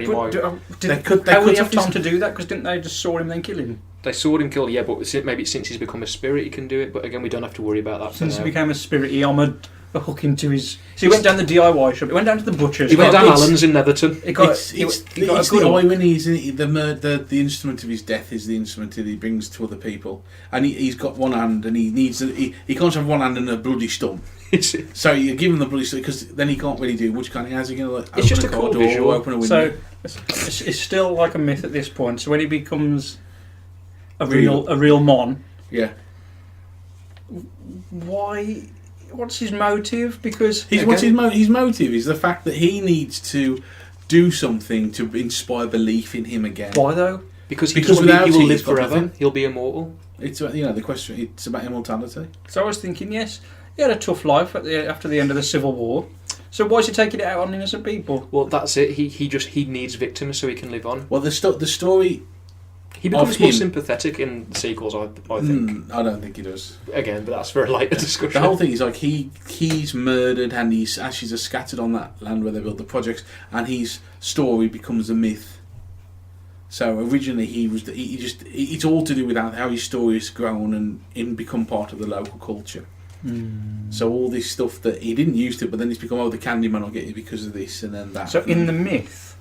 they? They How would he have his- time to do that? Because didn't they just saw him then kill him? They saw him kill. Yeah, but maybe since he's become a spirit, he can do it. But again, we don't have to worry about that. Since for he now. became a spirit, he hammered a hook into his. So he went down the DIY shop. He went down to the butcher's. He went down It's- Allen's in Netherton. He got. It's he got the a good eye one. when he's in the instrument of his death is the instrument that he brings to other people, and he's got one hand and he needs he can't have one hand and a bloody stump. So you give him the bloody stump because then he can't really do much. Can he? How's he going to like It's open just a a car cool door visual. or open a window? So it's still like a myth at this point. So when he becomes a real mon, Yeah, why? What's his motive? Because what's his motive is the fact that he needs to do something to inspire belief in him again. why though? Because without he will it, live he's got forever. nothing. He'll be immortal. It's the question. It's about immortality. So I was thinking, yes, he had a tough life after the end of the Civil War. So why is he taking it out on innocent people? Well, that's it. He needs victims so he can live on. Well, the story. He becomes Of more him. sympathetic in the sequels, I think. I don't think he does. Again, but that's for a later discussion. The whole thing is like he's murdered and his ashes are scattered on that land where they built the projects, and his story becomes a myth. So originally it's all to do with how his story has grown and become part of the local culture. So all this stuff that he didn't used to, but then it's become the Candyman will get you because of this and then that. So in the myth,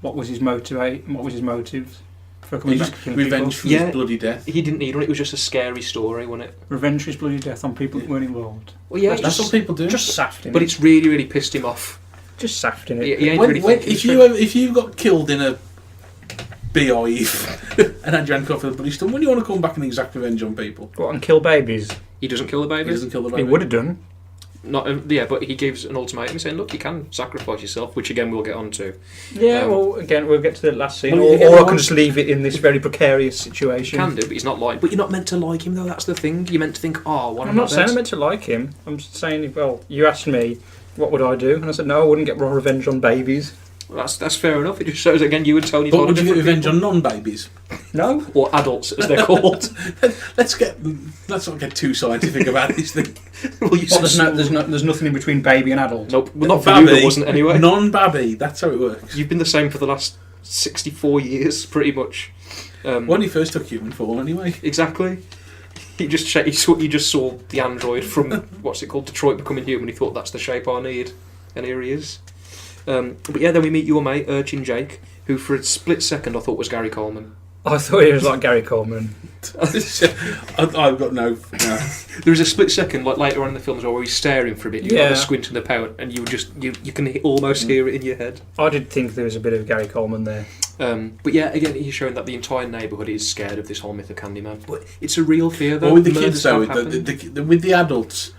what was his motive? What was his motives for coming back to killing revenge people? for his bloody death. He didn't need one. It was just a scary story, wasn't it? Revenge for his bloody death on people that weren't involved. Well, yeah, That's what people do. Just safting but it. it's really, really pissed him off. Just safting it. He ain't really thinking if you got killed in a beehive and had your hand cut for the bloody stump, when do you want to come back and exact revenge on people? What, and kill babies? He doesn't kill the He babies. doesn't kill the He baby. would have done. Not, but he gives an ultimatum saying, "Look, you can sacrifice yourself," which again we'll get onto. Yeah, well, again, we'll get to the last scene. Well, Or I can just leave it in this very precarious situation. Can do, but he's not like. But you're not meant to like him though. That's the thing. You're meant to think, "Oh, one I'm of my not saying best." I'm meant to like him. I'm just saying, well, you asked me, what would I do? And I said, no, I wouldn't get revenge on babies. Well, that's fair enough. It just shows again you and Tony. But told would you get different revenge people. on non-babies? No. Or adults, as they're called? Let's not get too scientific about this thing. Well, you Well, said there's nothing in between baby and adult. nope. Well, not for you. There wasn't anyway. Non-babby. That's how it works. You've been the same for the last 64 years, pretty much. When he first took human form, anyway. Exactly. He just saw the android from what's it called, Detroit Becoming Human. He thought that's the shape I need, and here he is. But yeah, then we meet your mate, Urchin Jake, who for a split second I thought was Gary Coleman. I thought he was like Gary Coleman. I've got no. There was a split second, like later on in the film as well, where he's staring for a bit. You got Yeah. the squint in the pout, and you can almost hear it in your head. I did think there was a bit of Gary Coleman there. But yeah, again, he's showing that the entire neighbourhood is scared of this whole myth of Candyman. But it's a real fear, though. Well, with the Murders kids though, have happened. with the adults,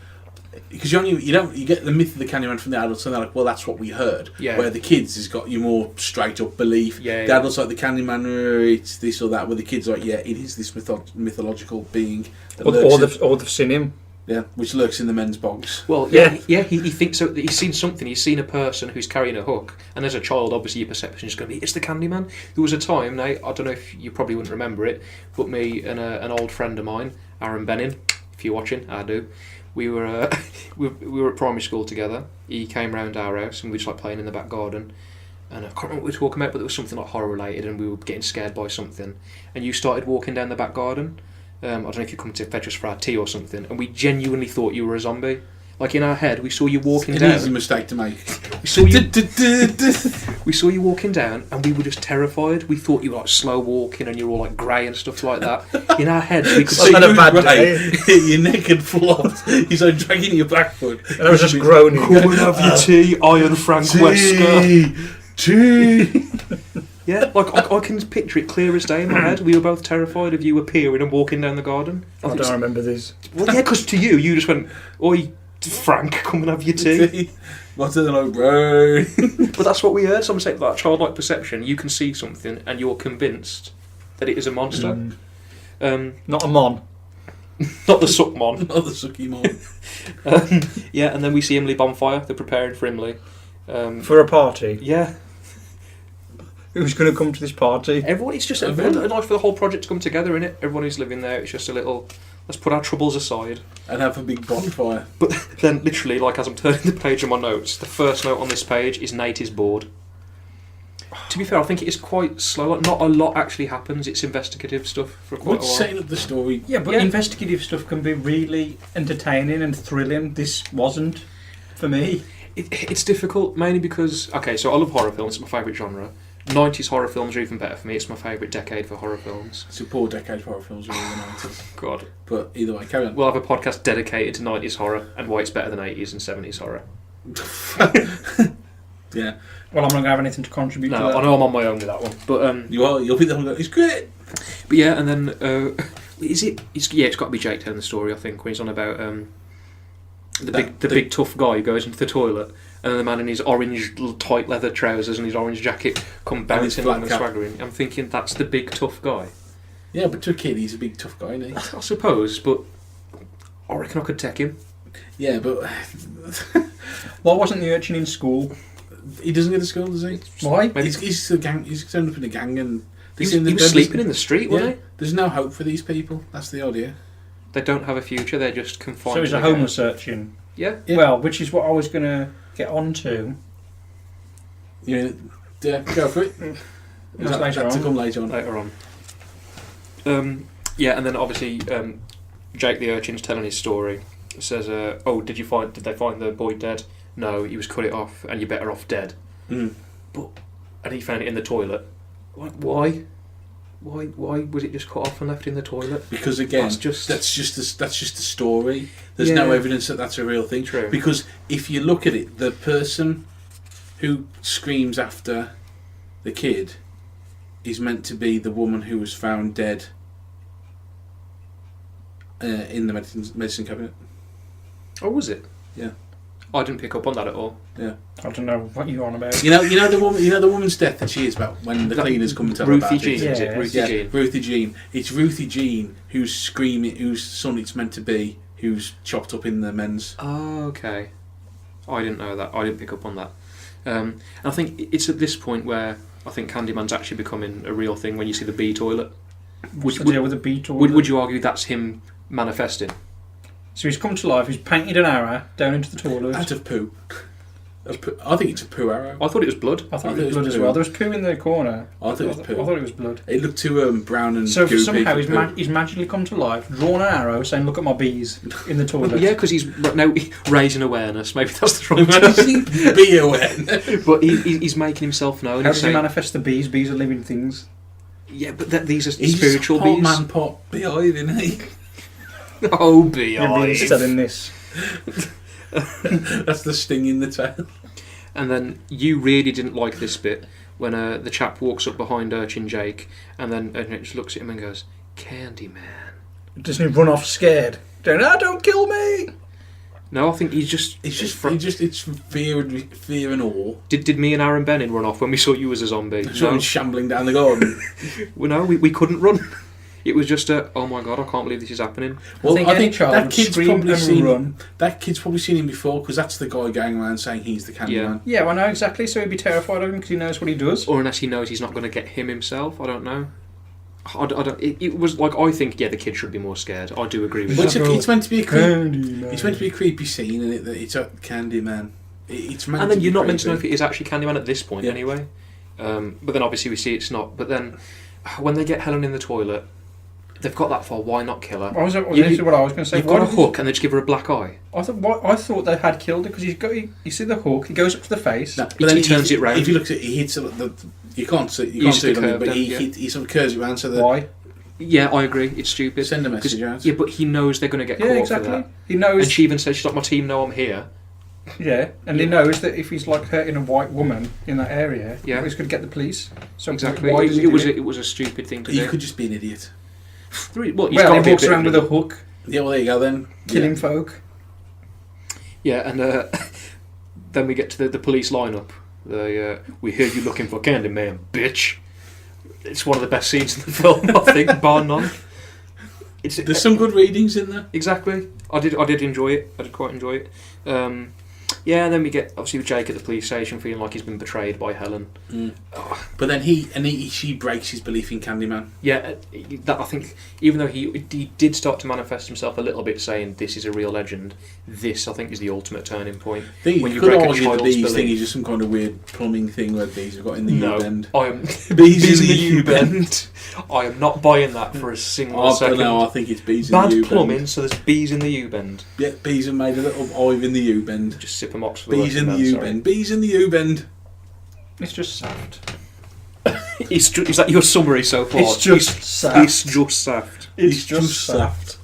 because you get the myth of the Candyman from the adults, and they're like, well, that's what we heard. Yeah. Where the kids has got you more straight up belief. Yeah, The yeah. adults like the Candyman, it's this or that. Where the kids are like, yeah, it is this mythological being that Or they've seen him. which lurks in the men's bogs. Well, Yeah. he thinks so. He's seen something. He's seen a person who's carrying a hook, and as a child, obviously, your perception is going to be, it's the Candyman. There was a time, now, I don't know if you probably wouldn't remember it, but me and an old friend of mine, Aaron Bennin, if you're watching, I do. We were we were at primary school together. He came round our house, and we were just like playing in the back garden. And I can't remember what we were talking about, but there was something like horror related, and we were getting scared by something. And you started walking down the back garden. I don't know if you come to fetch us for our tea or something, and we genuinely thought you were a zombie. Like in our head, we saw you walking An down. easy mistake to make. We saw you walking down, and we were just terrified. We thought you were like slow walking, and you were all like grey and stuff like that. In our heads, we could So see. had a bad Right, your naked flopped. He's like dragging your back foot. And I was just groaning. Come and have your tea, Iron Frank Wesker. Tea. Yeah, like I can picture it clear as day in my head. We were both terrified of you appearing and walking down the garden. I don't remember this. Well, yeah, because to you just went, "Oi, Frank, come and have your tea." What's it like, bro? But that's what we heard. Someone say that childlike perception. You can see something, and you're convinced that it is a monster. Not a mon. Not the Suckmon. Not the Sucky Mon. Yeah, and then we see Emily Bonfire. They're preparing for Emily. For a party? Yeah. Who's going to come to this party? Everyone, it's just like for the whole project to come together, innit? Everyone who's living there, it's just a little, let's put our troubles aside. And have a big bonfire. But then, literally, like as I'm turning the page on my notes, the first note on this page is Nate is bored. To be fair, I think it is quite slow. Like, not a lot actually happens. It's investigative stuff for quite a while. Setting up the story. Yeah, but investigative stuff can be really entertaining and thrilling. This wasn't, for me. It's difficult, mainly because, okay, so I love horror films. It's my favourite genre. 90s horror films are even better for me. It's my favourite decade for horror films. It's a poor decade for horror films, really, the 90s. God. But either way, carry on. We'll have a podcast dedicated to 90s horror and why it's better than 80s and 70s horror. Yeah. Well, I'm not going to have anything to contribute to that. I know I'm on my own with that one. But You'll be the one going, it's great! But yeah, and then, it's got to be Jake telling the story, I think, when he's on about the big tough guy who goes into the toilet, and then the man in his orange tight leather trousers and his orange jacket come bouncing along and swaggering. I'm thinking, that's the big tough guy. Yeah, but to a kid, he's a big tough guy, isn't he? I suppose, but I reckon I could take him. Yeah, but... Why wasn't the urchin in school? He doesn't go to school, does he? Why? He's a gang. He's turned up in a gang, and he was sleeping in the street, wasn't he? There's no hope for these people. That's the idea. They don't have a future. They're just confined. So he's a homeless urchin. Yeah. Well, which is what I was going to get onto. Yeah, go for it. Later on. To come later on. Later on. Yeah, and then obviously Jake the urchin's telling his story. Says, "Oh, did they find the boy dead? No, he was cut it off, and you're better off dead." Mm. And he found it in the toilet. Like, why? Why was it just cut off and left in the toilet? Because again, that's just a story. There's no evidence that that's a real thing. True. Because if you look at it, the person who screams after the kid is meant to be the woman who was found dead in the medicine cabinet. Oh, was it? Yeah. I didn't pick up on that at all. Yeah. I don't know what you're on about. You know the woman's death that she is about when the cleaners come and tell her about Ruthie it. Jean, is it? Ruthie Jean. Ruthie Jean. It's Ruthie Jean who's screaming, whose son it's meant to be, who's chopped up in the men's. Oh, okay. I didn't know that. I didn't pick up on that. And I think it's at this point where I think Candyman's actually becoming a real thing when you see the bee toilet. What's the deal with the bee toilet? Would you argue that's him manifesting? So he's come to life, he's painted an arrow down into the toilet. Out of poo. I think it's a poo arrow. I thought it was blood. I thought it was blood as well. There was poo in the corner. I thought it was poo. I thought it was blood. It looked too brown and so goopy. Somehow he's magically come to life, drawn an arrow saying, "Look at my bees," in the toilet. Yeah, because he's now raising awareness. Maybe that's the wrong word. Be aware. But he's making himself known. How does he manifest the bees? Bees are living things. Yeah, but these are he's spiritual pot bees. Man pot beehive, isn't he? Oh, beehive. You're really selling this. That's the sting in the tail. And then you really didn't like this bit when the chap walks up behind Urchin Jake and then just looks at him and goes, "Candyman." Doesn't he run off scared? Don't kill me! No, I think it's fear and awe. Did me and Aaron Benning run off when we saw you as a zombie? Someone shambling down the garden. Well, no, we couldn't run. It was just oh my god, I can't believe this is happening. Well, I think that kid's probably seen him before, because that's the guy going around saying he's the Candyman. Yeah, well, I know exactly. So he'd be terrified of him because he knows what he does. Or unless he knows he's not going to get him himself. I don't know. It was like, I think the kid should be more scared. I do agree with that. It's meant to be a creepy scene, and it's a Candyman. And then you're not meant to know if it is actually Candyman at this point anyway. But then obviously we see it's not. But then when they get Helen in the toilet, they've got that far. Why not kill her? This is what I was going to say. You've got a hook, and they just give her a black eye. I thought they had killed her because you see the hook. He goes up to the face, but then he turns it round. If you look at it, he hits it. You can't see it, but he sort of curves it round so that. Why? Yeah, I agree. It's stupid. Send a message out. Yeah, but he knows they're going to get caught for that. He knows. And she even says, "She's like, my team know I'm here." Yeah, and he knows that if he's like hurting a white woman in that area, he's going to get the police. So exactly. Why it was a stupid thing to do. You could just be an idiot. Well, he walks around with a hook. Yeah, well, there you go then. Killing folk. Yeah, and then we get to the police lineup. We hear you looking for Candyman, bitch. It's one of the best scenes in the film, I think, bar none. There's some good readings in there. Exactly. I did enjoy it. I did quite enjoy it. And then we get obviously Jake at the police station feeling like he's been betrayed by Helen. But then she breaks his belief in Candyman. Yeah, that I think even though he did start to manifest himself a little bit, saying this is a real legend. This I think is the ultimate turning point. When you could argue the bees thing is just some kind of weird plumbing thing where bees have got in the U-bend. I am bees in the U-bend. I am not buying that for a single second. No, I think it's bees in the U-bend. Bad plumbing, so there's bees in the U-bend. Yeah, bees have made a little hive in the U-bend. Just sip 'em Oxford. Bees in the U-bend. Bees in the U-bend. It's just saft. Is that your summary so far? It's just saft. It's just saft. It's just saft.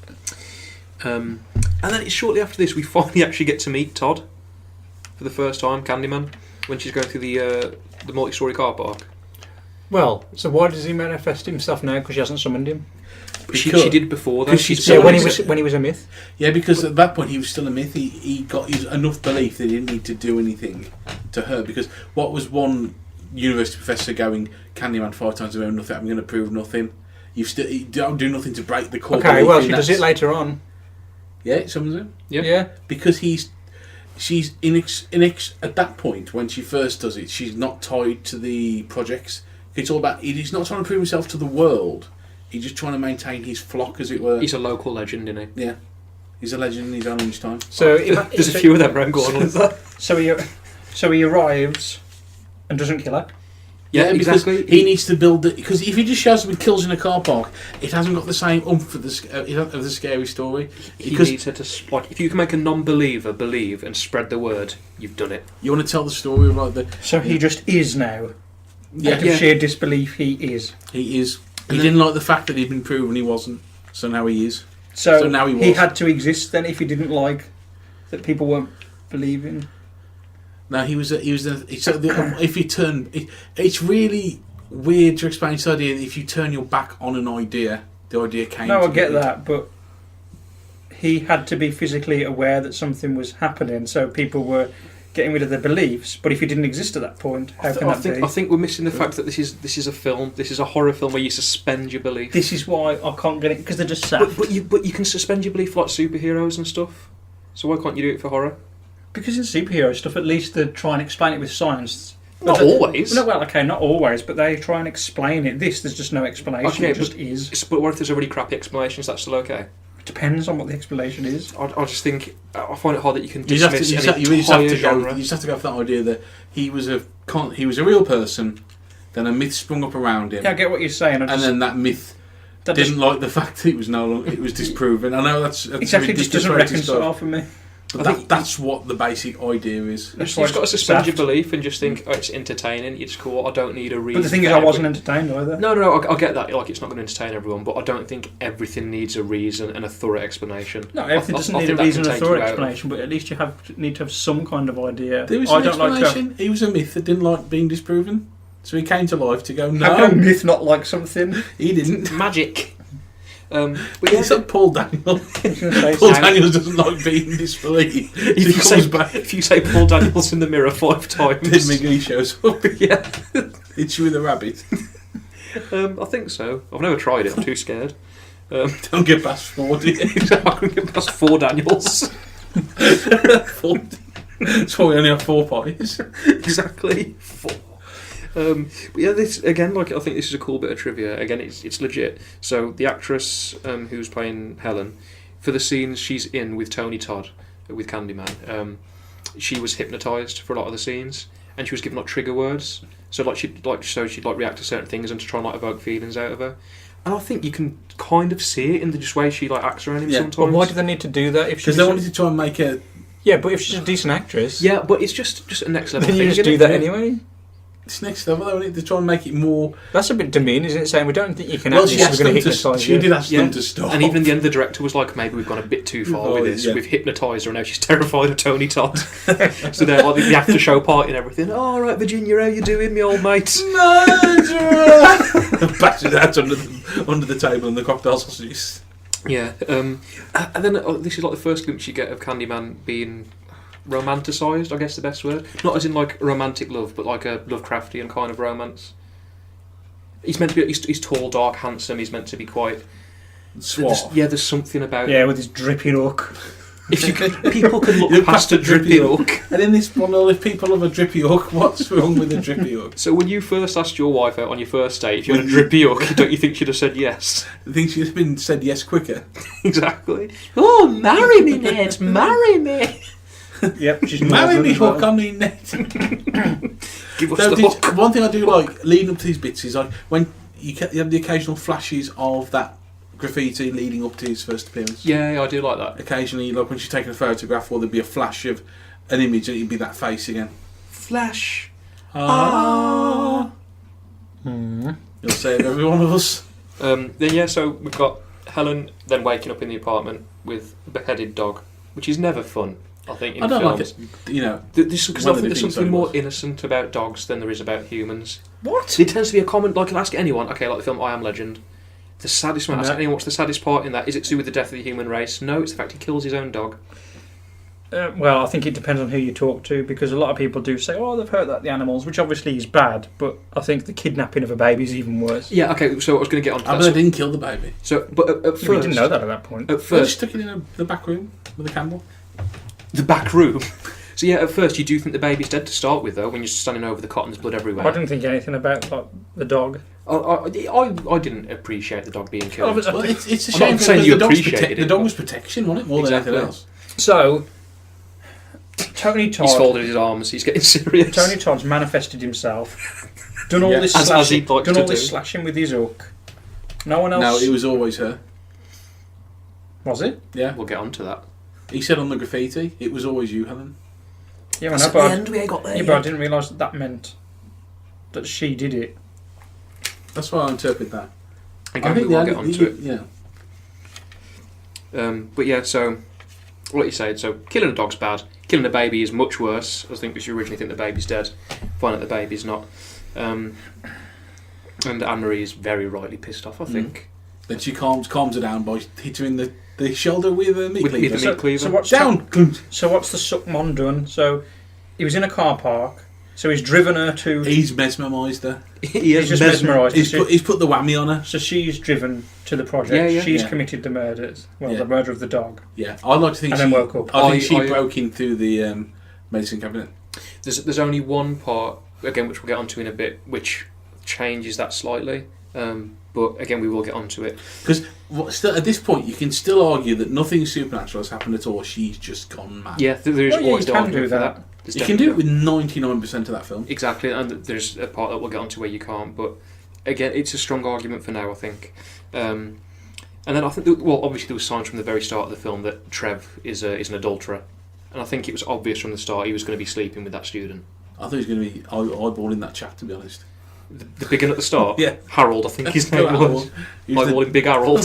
And then it's shortly after this we finally actually get to meet Todd for the first time, Candyman, when she's going through the multi-story car park. Well, so why does he manifest himself now? Because she hasn't summoned him. She did before that. When he was a myth. Yeah, because at that point he was still a myth. He got enough belief that he didn't need to do anything to her. Because what was one university professor going, Candyman 5 times around nothing, I'm going to prove nothing. You don't do nothing to break the core. Okay, well she does it later on. Yeah, it summons him. Yeah. Because she's at that point when she first does it, she's not tied to the projects. It's all about he's not trying to prove himself to the world. He's just trying to maintain his flock, as it were. He's a local legend, isn't he? Yeah, he's a legend in his own time. So there's a few of them around Grondins. So he arrives and doesn't kill her. Yeah, because he needs to build it. Because if he just shows up with kills in a car park, it hasn't got the same oomph of the scary story. He needs her to if you can make a non-believer believe and spread the word, you've done it. You want to tell the story of like the. So he just is now. Yeah, out of sheer disbelief, he is. He is. He didn't like the fact that he'd been proven he wasn't, so now he is. So now he was. He had to exist then if he didn't like that people weren't believing. No, he was. If you turn, it's really weird to explain this idea. That if you turn your back on an idea, the idea came. No, I get that, but he had to be physically aware that something was happening, so people were getting rid of their beliefs. But if he didn't exist at that point, how can that be? I think we're missing the fact that this is a film. This is a horror film where you suspend your belief. This is why I can't get it, because they're just saft. But you can suspend your belief like superheroes and stuff. So why can't you do it for horror? Because in superhero stuff, at least they try and explain it with science. Not always. No, well, okay, not always, but they try and explain it. There's just no explanation. It just is. But what if there's a really crappy explanation? Is that still okay? It depends on what the explanation is. I just think I find it hard that you can You dismiss just have to go for that idea that he was a real person. Then a myth sprung up around him. Yeah, I get what you're saying. And then that myth didn't like the fact that it was disproven. I know that's exactly, just doesn't reconcile for me. But that's what the basic idea is. You've got to suspend your belief and just think, it's entertaining, it's cool, I don't need a reason. But the thing is, I wasn't entertained either. No, I get that, like, it's not going to entertain everyone, but I don't think everything needs a reason and a thorough explanation. No, everything doesn't need a reason and a thorough explanation, but at least you need to have some kind of idea. There was an explanation. He was a myth that didn't like being disproven, so he came to life to go, no. How can a myth not like something? He didn't. Magic. But it's like Paul Daniels. Paul Daniels doesn't like being disbelieved. If you say Paul Daniels in the mirror 5 times, then McGee shows up. Yeah, it's you with a rabbit. I think so. I've never tried it. I'm too scared. Don't get past 40. I can get past 4 Daniels. 40. That's why we only have 4 pies. Exactly 4. But yeah, this again, like I think this is a cool bit of trivia. Again, it's legit. So the actress who's playing Helen, for the scenes she's in with Tony Todd, with Candyman, she was hypnotised for a lot of the scenes, and she was given like trigger words. So she'd react to certain things and to try and like evoke feelings out of her. And I think you can kind of see it in the just way she like acts around him sometimes. But why do they need to do that? Because they wanted to try and make a. Yeah, but if she's a decent actress. Yeah, but it's just a next level thing. Then you just do that anyway. It's next level. They wanted to try and make it more. That's a bit demeaning, isn't it? Saying we don't think you can. Well, she did ask them to stop. And even in the end, the director was like, "Maybe we've gone a bit too far with this. Yeah. We've hypnotised her, and now she's terrified of Tony Todd." So they're like the after show party and everything. Oh, all right, Virginia, how you doing, me old mate? Murderer! Battered out under the table and the cocktail sausages. Yeah, and then this is like the first glimpse you get of Candyman being romanticised, I guess the best word. Not as in like romantic love, but like a Lovecraftian kind of romance. He's meant to be. He's tall, dark, handsome. He's meant to be quite suave. There's something about Yeah, with his dripping hook. If you could, people can look past a drippy hook. And in this one, if people have a drippy hook, what's wrong with a drippy hook? So when you first asked your wife out on your first date if you had a drippy hook, don't you think she'd have said yes? I think she'd have been said yes quicker. Exactly. Oh, marry me, Ned, marry me. Yep, she's Marry me, hook. hook on me net. Give us the hook. One thing I do like leading up to these bits is like when you have the occasional flashes of that graffiti leading up to his first appearance. Yeah, I do like that. Occasionally, like when she's taking a photograph, or there'd be a flash of an image, and it'd be that face again. Flash. You'll save every one of us. So we've got Helen then waking up in the apartment with a beheaded dog, which is never fun. I think in I don't films. like it. You know, Because I think there's something more innocent about dogs than there is about humans. What? It tends to be a common. Like, ask anyone. Okay, like the film I Am Legend. The saddest one. Ask anyone what's the saddest part in that. Is it to do with the death of the human race? No, it's the fact he kills his own dog. Well, I think it depends on who you talk to, because a lot of people do say, "Oh, they've hurt the animals," which obviously is bad. But I think the kidnapping of a baby is even worse. Yeah. Okay. So I was going to get on to that. but they didn't kill the baby. So, but at first, We didn't know that at that point. At First, first, stuck it in the back room with a candle. the back room. So yeah, at first you do think the baby's dead to start with, though, when you're standing over the cot and there's blood everywhere. I didn't think anything about the dog. I didn't appreciate the dog being killed. Well, it's a I'm shame not saying because you the dog's appreciated it, the dog but- was protection, wasn't it? More Exactly. than anything else. So, Tony He's Todd. folded his arms. He's getting serious. Tony Todd's manifested himself. Done all Yeah, this as slashing. he'd like Done to all this do. slashing with his hook. No one else. No, it was always her. Was it? Yeah. We'll get on to that. He said on the graffiti, it was always you, Helen. Yeah, That's I at know, the but end we ain't got there yeah, but I yet. didn't realise that meant that she did it. That's why I interpret that. Again, we will get on to it. Yeah. But yeah, so what you said. So killing a dog's bad. Killing a baby is much worse. I think because you originally think the baby's dead, find out the baby's not. And Anne-Marie is very rightly pissed off, I think. Then she calms her down by hitting her in the shoulder with a meat With cleaver. the meat cleaver. So what's Down! So what's the suckmon done? So he was in a car park. So he's driven her to. He's mesmerised her. He's just mesmerised. He's put the whammy on her. So she's driven to the project. Yeah, yeah. She's Yeah. committed the murders. Well, Yeah. the murder of the dog. Yeah, I'd like to think And she then woke up. I think she I- broke into the medicine cabinet. There's only one part, again, which we'll get onto in a bit, which changes that slightly. But again, we will get onto it. Because at this point, you can still argue that nothing supernatural has happened at all. She's just gone mad. Yeah, there is Well, yeah, always you the can argument do for that. There's You can do it definitely- with 99% of that film. Exactly, and there's a part that we'll get onto where you can't. But again, it's a strong argument for now, I think. And then I think, obviously there was signs from the very start of the film that Trev is an adulterer, and I think it was obvious from the start he was going to be sleeping with that student. I thought he was going to be eyeballing that chap, to be honest. The big one at the start, Yeah. Harold, I think his name was. Eyeballing Big Harold.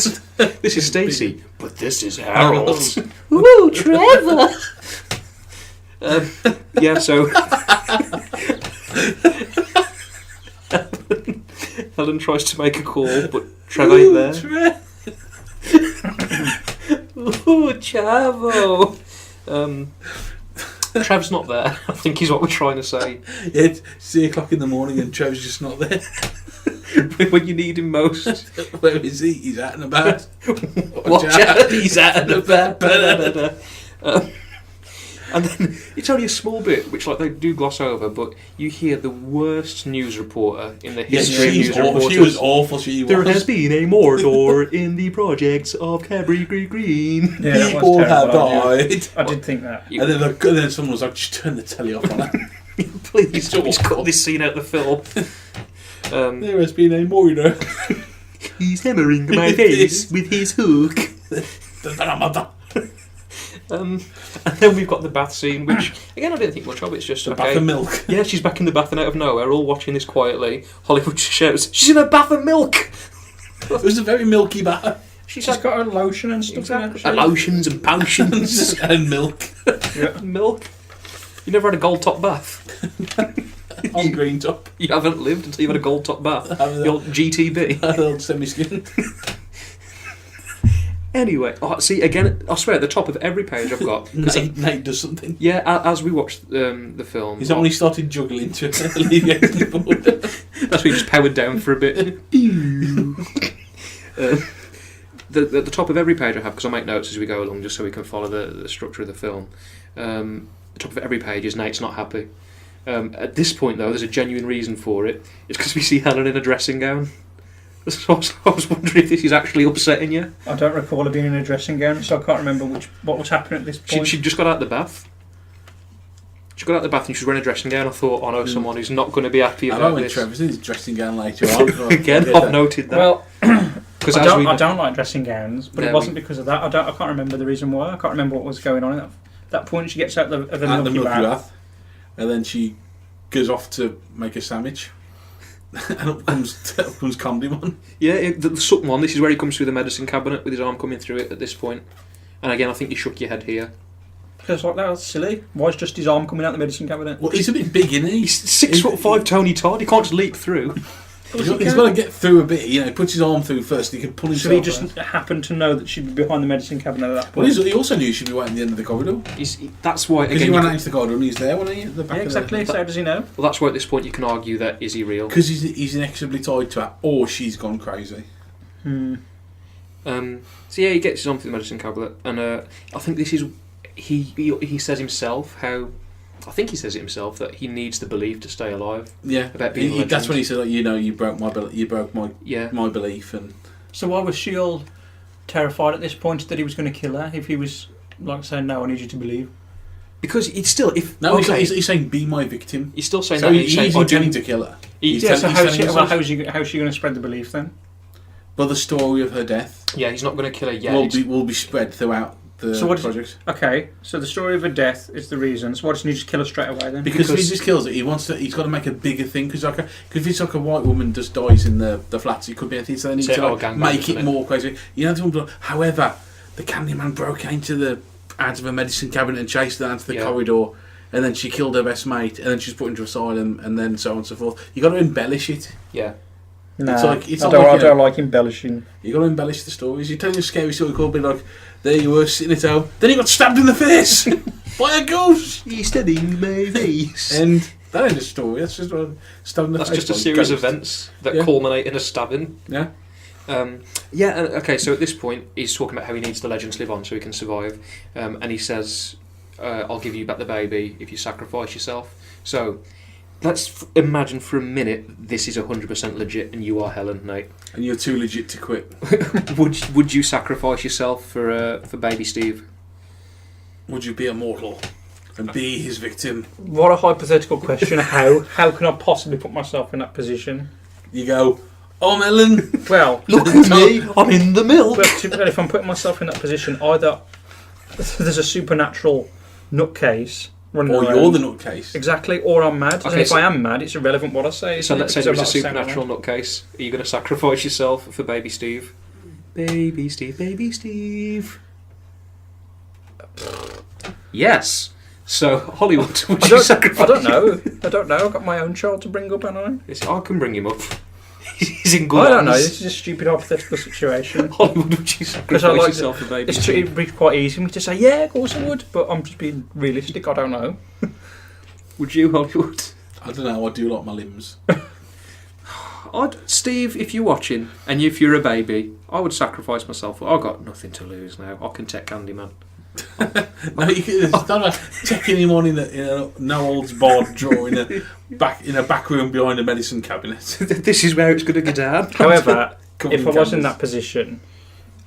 This is Stacey, but this is Harold. Ooh, Trevor! Yeah, so Helen tries to make a call, but Trev ain't there. Ooh, Chavo. Trev's not there, I think is what we're trying to say. It's 3 o'clock in the morning and Trev's just not there. When you need him most. Where is he? He's out and about. Watch out, he's out and about. And then it's only a small bit, which like they do gloss over, but you hear the worst news reporter in the Yes, history of news reporters. she was awful. She There was. has been a Mordor in the projects of Cabri Green. Yeah, that was People have terrible idea. died. I did think that. And then someone was like, just turn the telly off on her. Please cut this scene out of the film. There has been a Moira. He's hammering my face with his hook. And then we've got the bath scene, which again I didn't think much of. It's just The okay. bath of milk. Yeah, she's back in the bath and out of nowhere, all watching this quietly. Hollywood shouts, "She's in a bath of milk!" It was a very milky bath. She's got her lotion and stuff in And lotions and potions and milk. and milk. You never had a gold top bath. On green top. You haven't lived until you've had a gold top bath. Haven't. The old GTB. An old semi-skin. Anyway, see again. I swear, at the top of every page I've got. Nate does something. Yeah, as we watched the film, He's only started juggling to alleviate the board. that's when he just powered down for a bit. at the top of every page I have, because I make notes as we go along, just so we can follow the structure of the film. The top of every page is Nate's not happy. At this point, though, there's a genuine reason for it. It's because we see Helen in a dressing gown. So I was wondering if this is actually upsetting you. I don't recall her being in a dressing gown, so I can't remember what was happening at this point. She just got out of the bath. She got out of the bath and she was wearing a dressing gown. I thought, I know someone who's not going to be happy about this. Trevor's in his dressing gown later on. Again, I've noted that. Well, I I don't like dressing gowns, but it wasn't because of that. I can't remember the reason why. I can't remember what was going on at that point. She gets out of the milky bath. And then she goes off to make a sandwich. And up comes Candyman. Yeah, the something one. This is where he comes through the medicine cabinet with his arm coming through it at this point. And again, I think you shook your head here. Because like that's silly. Why is just his arm coming out the medicine cabinet? Well, he's a bit big, isn't he? He's 6'5" Tony Todd. He can't just leap through. He's got to get through a bit. You know, he puts his arm through first. He can pull himself. So he just happened to know that she'd be behind the medicine cabinet at that point. Well, he also knew she'd be waiting at the end of the corridor. That's why. Because he ran out into the corridor and he's there, wasn't he? At the back yeah, exactly. So how does he know? Well, that's why at this point you can argue that is he real? Because he's inexorably tied to her, or she's gone crazy. So yeah, he gets his arm through the medicine cabinet, and I think this is he says himself how. I think he says it himself that he needs the belief to stay alive. Yeah, about being a legend. That's when he said, like, you broke my my belief. And so why was she all terrified at this point that he was going to kill her? If he was like saying, "No, I need you to believe," because it's still he's saying, "Be my victim." He's still saying so that. He's intending to kill her. So how's she going to spread the belief then? Well, the story of her death. Yeah, he's not going to kill her yet. Will be spread throughout the project. Okay, so the story of her death is the reason. So why doesn't he just kill her straight away then? Because if he just kills her, he's got to make a bigger thing. Because if it's like a white woman just dies in the flats, it could be anything. So they need to make it more crazy. However, the Candyman broke out of a medicine cabinet and chased her out to the corridor, and then she killed her best mate, and then she's put into asylum, and then so on and so forth. You got to embellish it. Yeah. No, I don't like embellishing. You got to embellish the stories. You're telling a scary story, could be like, there you were sitting at home, then you got stabbed in the face by a ghost. He's studying my face. And that ain't a story. That's just stabbed in the face. That's just a series of events that culminate in a stabbing. Yeah. Okay. So at this point, he's talking about how he needs the legend to live on so he can survive, and he says, "I'll give you back the baby if you sacrifice yourself." So. Let's imagine for a minute this is 100% legit and you are Helen, Nate. And you're too legit to quit. Would you sacrifice yourself for baby Steve? Would you be immortal and be his victim? What a hypothetical question. How can I possibly put myself in that position? You go, "Oh, Ellen." Well, look at me, I'm in the milk. But if I'm putting myself in that position, either there's a supernatural nutcase running around. You're the nutcase. Exactly, or I'm mad. Okay, and if I am mad, it's irrelevant what I say. So let's say there's a supernatural nutcase. Are you going to sacrifice yourself for baby Steve? Baby Steve, baby Steve. Yes. So, Hollywood, would you sacrifice? I don't know. I've got my own child to bring up, haven't I? I can bring him up. He's in good I don't know, this is a stupid hypothetical situation. Hollywood, would you sacrifice yourself for baby Steve? It'd be quite easy for me to say, yeah, of course I would, but I'm just being realistic, I don't know. Would you, Hollywood? I don't know, I do like my limbs. Steve, if you're watching, and if you're a baby, I would sacrifice myself. I've got nothing to lose now. I can take Candyman. No, it's not like checking him on in a no holds barred drawer in a back room behind a medicine cabinet. This is where it's going to go down. However, if I was in that position,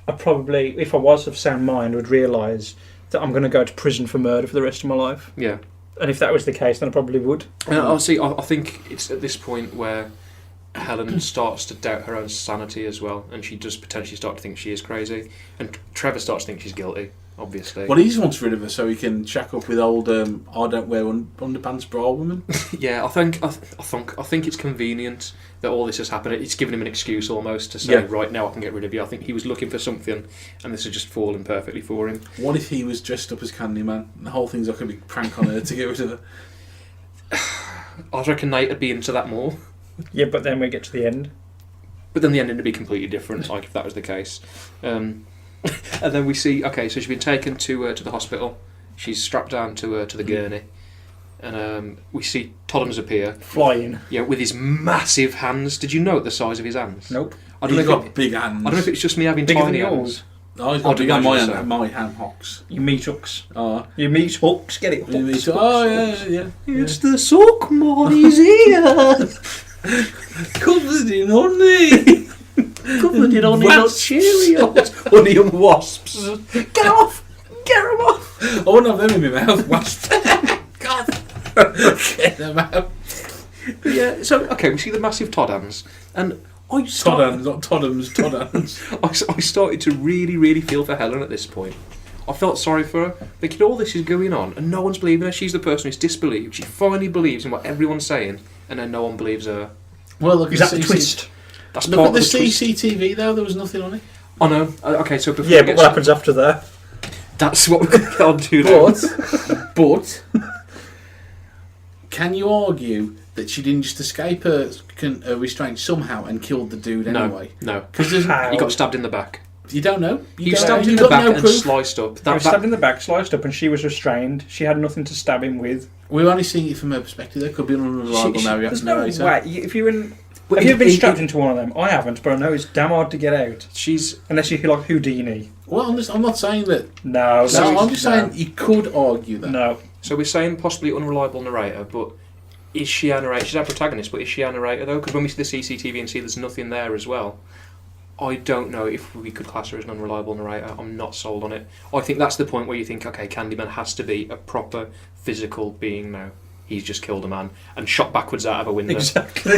I probably, if I was of sound mind, would realise that I'm going to go to prison for murder for the rest of my life. Yeah. And if that was the case, then I probably would. I think it's at this point where Helen starts to doubt her own sanity as well, and she does potentially start to think she is crazy, and Trevor starts to think she's guilty. Obviously. Well, he just wants rid of her so he can shack up with old I don't wear underpants bra woman. Yeah, I think it's convenient that all this has happened. It's given him an excuse almost to say, right, now I can get rid of you. I think he was looking for something, and this has just fallen perfectly for him. What if he was dressed up as Candyman? And the whole thing's like a big prank on her to get rid of her. I reckon Nate would be into that more. Yeah, but then we get to the end. But then the ending would be completely different, like if that was the case. And then we see, okay, so she's been taken to the hospital. She's strapped down to the gurney. and we see Toddams appear. Flying. Yeah, with his massive hands. Did you note the size of his hands? Nope. I don't He's know. got big hands. I don't know if it's just me having Bigger tiny than hands. yours. Oh, he's got I'd big on imagine so. my hand hocks. You meet hooks. Oh, You meet hooks. Get it. you Hooks. mean- oh yeah. It's the Sockmon, he's here! Covered in honey. Covered in honey, not Wasps. Cheerios. Honey and wasps. Get off! Get them off! I wouldn't have them in my mouth. Wasp. God. Get them out. Yeah, so, okay, we see the massive Toddams, and I started, Toddams, not Toddams. Toddams. I started to really, really feel for Helen at this point. I felt sorry for her, thinking all this is going on, and no one's believing her. She's the person who's disbelieved. She finally believes in what everyone's saying, and then no one believes her. Well, look Is at that the twist? That's Look part at the of the twist. CCTV though. There was nothing on it. I know. Okay, so before Yeah, we but get what happens after that? That's what we're going to get on to now. But can you argue that she didn't just escape her restraint somehow and killed the dude anyway? No. Because He got stabbed in the back. you don't know. He don't stabbed know. in You've the got back no and proof. sliced up. He was stabbed in the back, sliced up, and she was restrained. She had nothing to stab him with. We're only seeing it from her perspective. There could be an unreliable There's no narrator. way. If you're in... Have you ever been strapped into one of them? I haven't, but I know it's damn hard to get out. She's... Unless you're like Houdini. Well, I'm not saying that. No, No, I'm just saying you could argue that. No. So we're saying possibly unreliable narrator, but is she our narrator? She's our protagonist, but is she our narrator though? Because when we see the CCTV and see there's nothing there as well, I don't know if we could class her as an unreliable narrator. I'm not sold on it. I think that's the point where you think, okay, Candyman has to be a proper physical being now. He's just killed a man and shot backwards out of a window. Exactly.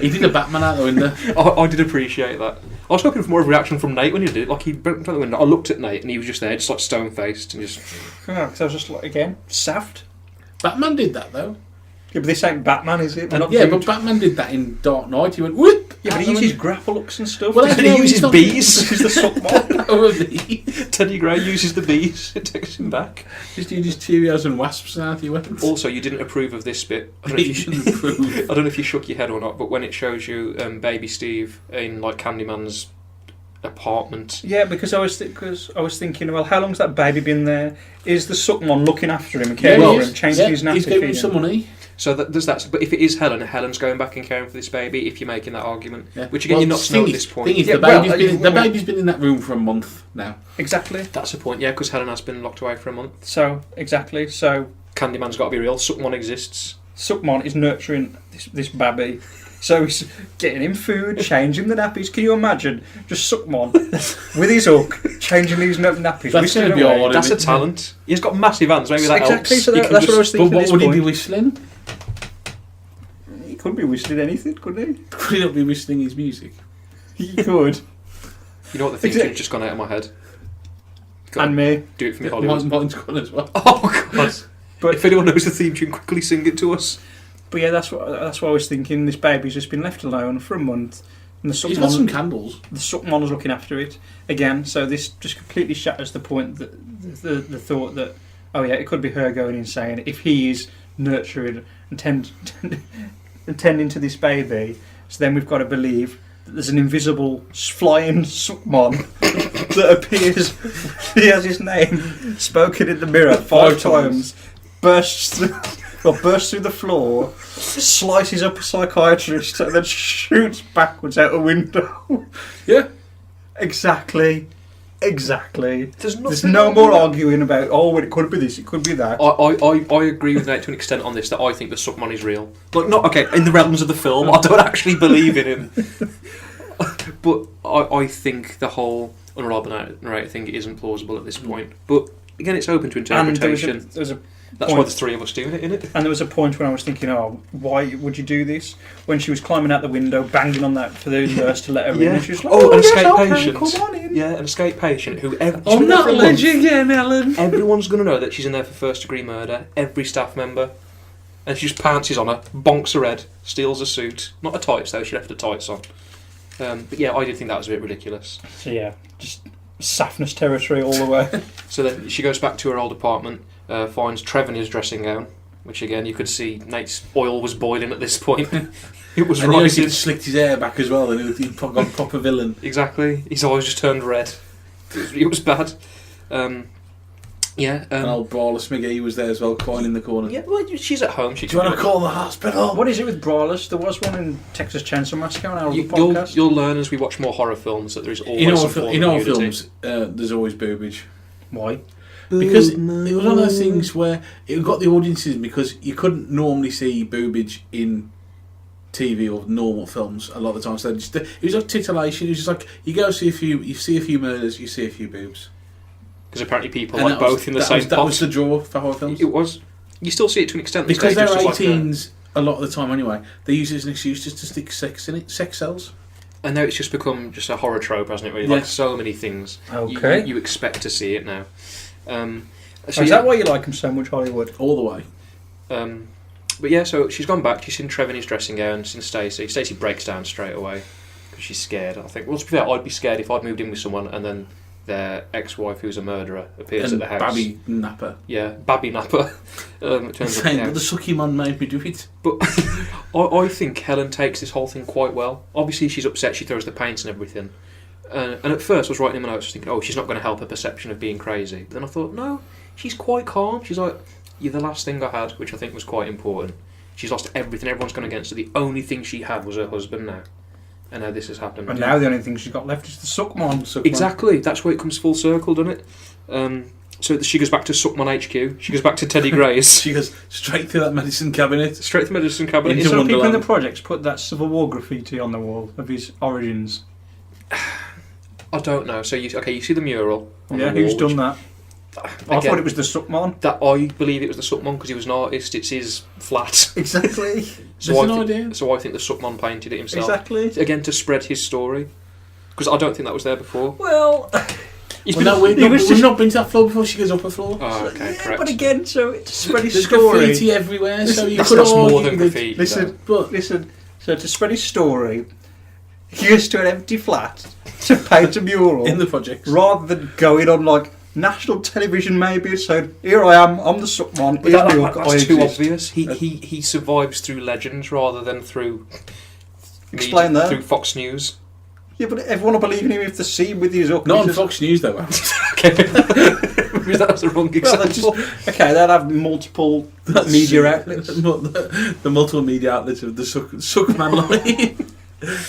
He did a Batman out the window. I did appreciate that. I was hoping for more of a reaction from Nate when he did it. Like, he broke out the window. I looked at Nate and he was just there, just like stone-faced and just... Because I was just like, again, saft. Batman did that though. Yeah, but this ain't Batman, is it? We're not Yeah, doing- but Batman did that in Dark Knight. He went whoop. Yeah, but out he the uses window. grapple hooks and stuff. Well, Did he use his bees? He's the suckmon. Probably. Teddy Gray uses the bees. It takes him back. Just use Cheerios and wasps and out he went. Also, you didn't approve of this bit. I don't know if you Shouldn't approve. I don't know if you shook your head or not, but when it shows you baby Steve in like Candyman's apartment, Yeah, because I was thinking, well, how long's that baby been there? Is the suckmon looking after him and caring for him, changing his nappy he's giving him feeding? some money. so there's that. But if it is Helen, Helen's going back and caring for this baby. If you're making that argument, Yeah. which again Well, you're not to know at this point. Thing is, Yeah, the baby's been in that room for a month now. Exactly. That's the point, yeah, because Helen has been locked away for a month. So Candyman's got to be real. Suckmon exists. suckmon is nurturing this baby. So he's getting him food, changing the nappies. Can you imagine? Just Suckmon with his hook, changing these nappies. That's whistling gonna be away. odd. That's a talent. He's got massive hands. Maybe that Exactly, helps. so He that- can that's what I was just- thinking. But what this would he be point. whistling? He could be whistling anything, couldn't Could he not be whistling his music? he? He could. You know what the theme Exactly. tune's just gone out of my head. Go on, And me. do it for me, Hollywood. Mine's gone as well. Oh God! But- if anyone knows the theme tune, quickly sing it to us. But yeah, that's what I was thinking. This baby's just been left alone for a month, and He's got some candles. the Suckmon is looking after it again. So this just completely shatters the point that the thought that it could be her going insane if he is nurturing and tending to this baby. So then we've got to believe that there's an invisible flying Suckmon that appears. He has his name spoken in the mirror five times. Bursts through the floor, slices up a psychiatrist, and then shoots backwards out a window. Yeah. Exactly. There's nothing no wrong more with that. arguing about, it could be this, it could be that. I agree with Nate to an extent on this, that I think the Suckmon is real. Like, not okay in the realms of the film. I don't actually believe in him, but I think the whole unreliable narrator thing isn't plausible at this point. But again, it's open to And there interpretation. was a That's point. why there's three of us doing it, isn't it? And there was a point when I was thinking, why would you do this? When she was climbing out the window, banging on that for the nurse to let her in, and she was like, an yes, escape okay, patient. come on in. Yeah, an escape patient who. I'm not a legend again, Ellen. Everyone's going to know that she's in there for first degree murder. Every staff member. And she just pounces on her, bonks her head, steals a suit. Not her tights though, she left her tights on. But yeah, I did think that was a bit ridiculous. So yeah, just Saffness territory all the way. So then she goes back to her old apartment, finds Trev in his dressing gown, which again you could see Nate's oil was boiling at this point. It was And he rising. slicked his hair back as well, and he'd gone proper villain. Exactly. His eyes just turned red. It was bad. Yeah. And old Brawless McGee was there as well, crying in the corner. Yeah, well, she's at home. Do you want to call the hospital? What is it with Brawlers? There was one in Texas Chainsaw Massacre on our other podcast. You'll learn as we watch more horror films that there is always in all films, there's always boobage. Why? Because it was one of those things where it got the audiences because you couldn't normally see boobage in TV or normal films a lot of the time. So it was like titillation. It was just like you see a few murders, you see a few boobs. Because apparently people like both in the same pot. That was the draw for horror films. It was. You still see it to an extent. Because they're 18s a lot of the time anyway. They use it as an excuse just to stick sex in it. Sex sells. And now it's just become just a horror trope, hasn't it? Really, like so many things. Okay. You expect to see it now. Is that why you like him so much, Hollywood? All the way. But yeah, so she's gone back. She's seen Trevor in his dressing gown. She's seen Stacey. Stacey breaks down straight away because she's scared. I think. Well, to be fair, I'd be scared if I'd moved in with someone and then their ex-wife, who's a murderer, appears and at the house. Babby Napper. Yeah, Babby Napper. Saying that the sucky man made me do it. But I think Helen takes this whole thing quite well. Obviously, she's upset. She throws the paints and everything. And at first, I was writing in my notes, thinking, "Oh, she's not going to help her perception of being crazy." But then I thought, no, she's quite calm. She's like, "You're the last thing I had," which I think was quite important. She's lost everything. Everyone's gone against her. The only thing she had was her husband now. And now this has happened. And now the only thing she's got left is the Suckmon. Exactly. That's where it comes full circle, doesn't it? So she goes back to Suckmon HQ. She goes back to Teddy Gray's. She goes straight through that medicine cabinet. Straight to the medicine cabinet. Some people in the projects put that Civil War graffiti on the wall of his origins. I don't know. So you see the mural. On the wall, who's done that? I Again, thought it was the Suckmon. That I believe it was the Suckmon because he was an artist. It's his flat. Exactly. So I think the Suckmon painted it himself. Exactly. Again, to spread his story. Because I don't think that was there before. Well, we've not been to that floor before. She goes up a floor. Oh, okay, yeah, correct. but again, so to spread his There's story. graffiti everywhere, so you that's could more argue than graffiti. Listen. So to spread his story, he goes to an empty flat to paint a mural in the project, rather than going on like national television. Maybe so. Here I am. I'm the Suckmon. That's too obvious. He survives through legends rather than through. Explain that. Through Fox News. Yeah, but everyone will believe in him if they see him with his up. Not on Fox News though. Okay. Because that was the wrong example. They'll have multiple media outlets. The multiple media outlets of the Suckman line.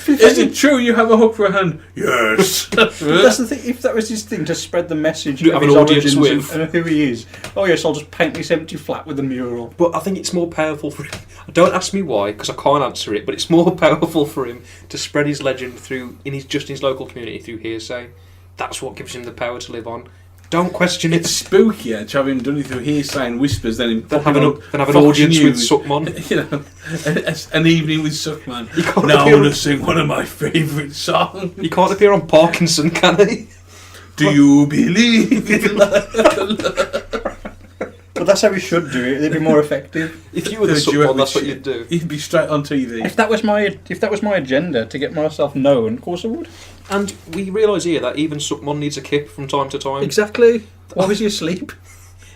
Is it true you have a hook for a hand? Yes. That's the thing. If that was his thing to spread the message You of have his an audience origins and who he is. Oh yes, I'll just paint this empty flat with a mural. But I think it's more powerful for him. Don't ask me why, because I can't answer it. But it's more powerful for him to spread his legend through in his local community through hearsay. That's what gives him the power to live on. Don't question it. It's spookier to have him done it through hearsay and whispers than have an audience with Suckmon. You know, an evening with Suckman. Now I want to sing one of my favourite songs. He can't appear on Parkinson, can he? Do you believe in love? But that's how we should do it. It'd be more effective. If you were the Suckmon, that's what you'd do. You'd be straight on TV. If that was my agenda to get myself known, of course I would. And we realise here that even Suckmon needs a kip from time to time. Exactly. Why was he asleep?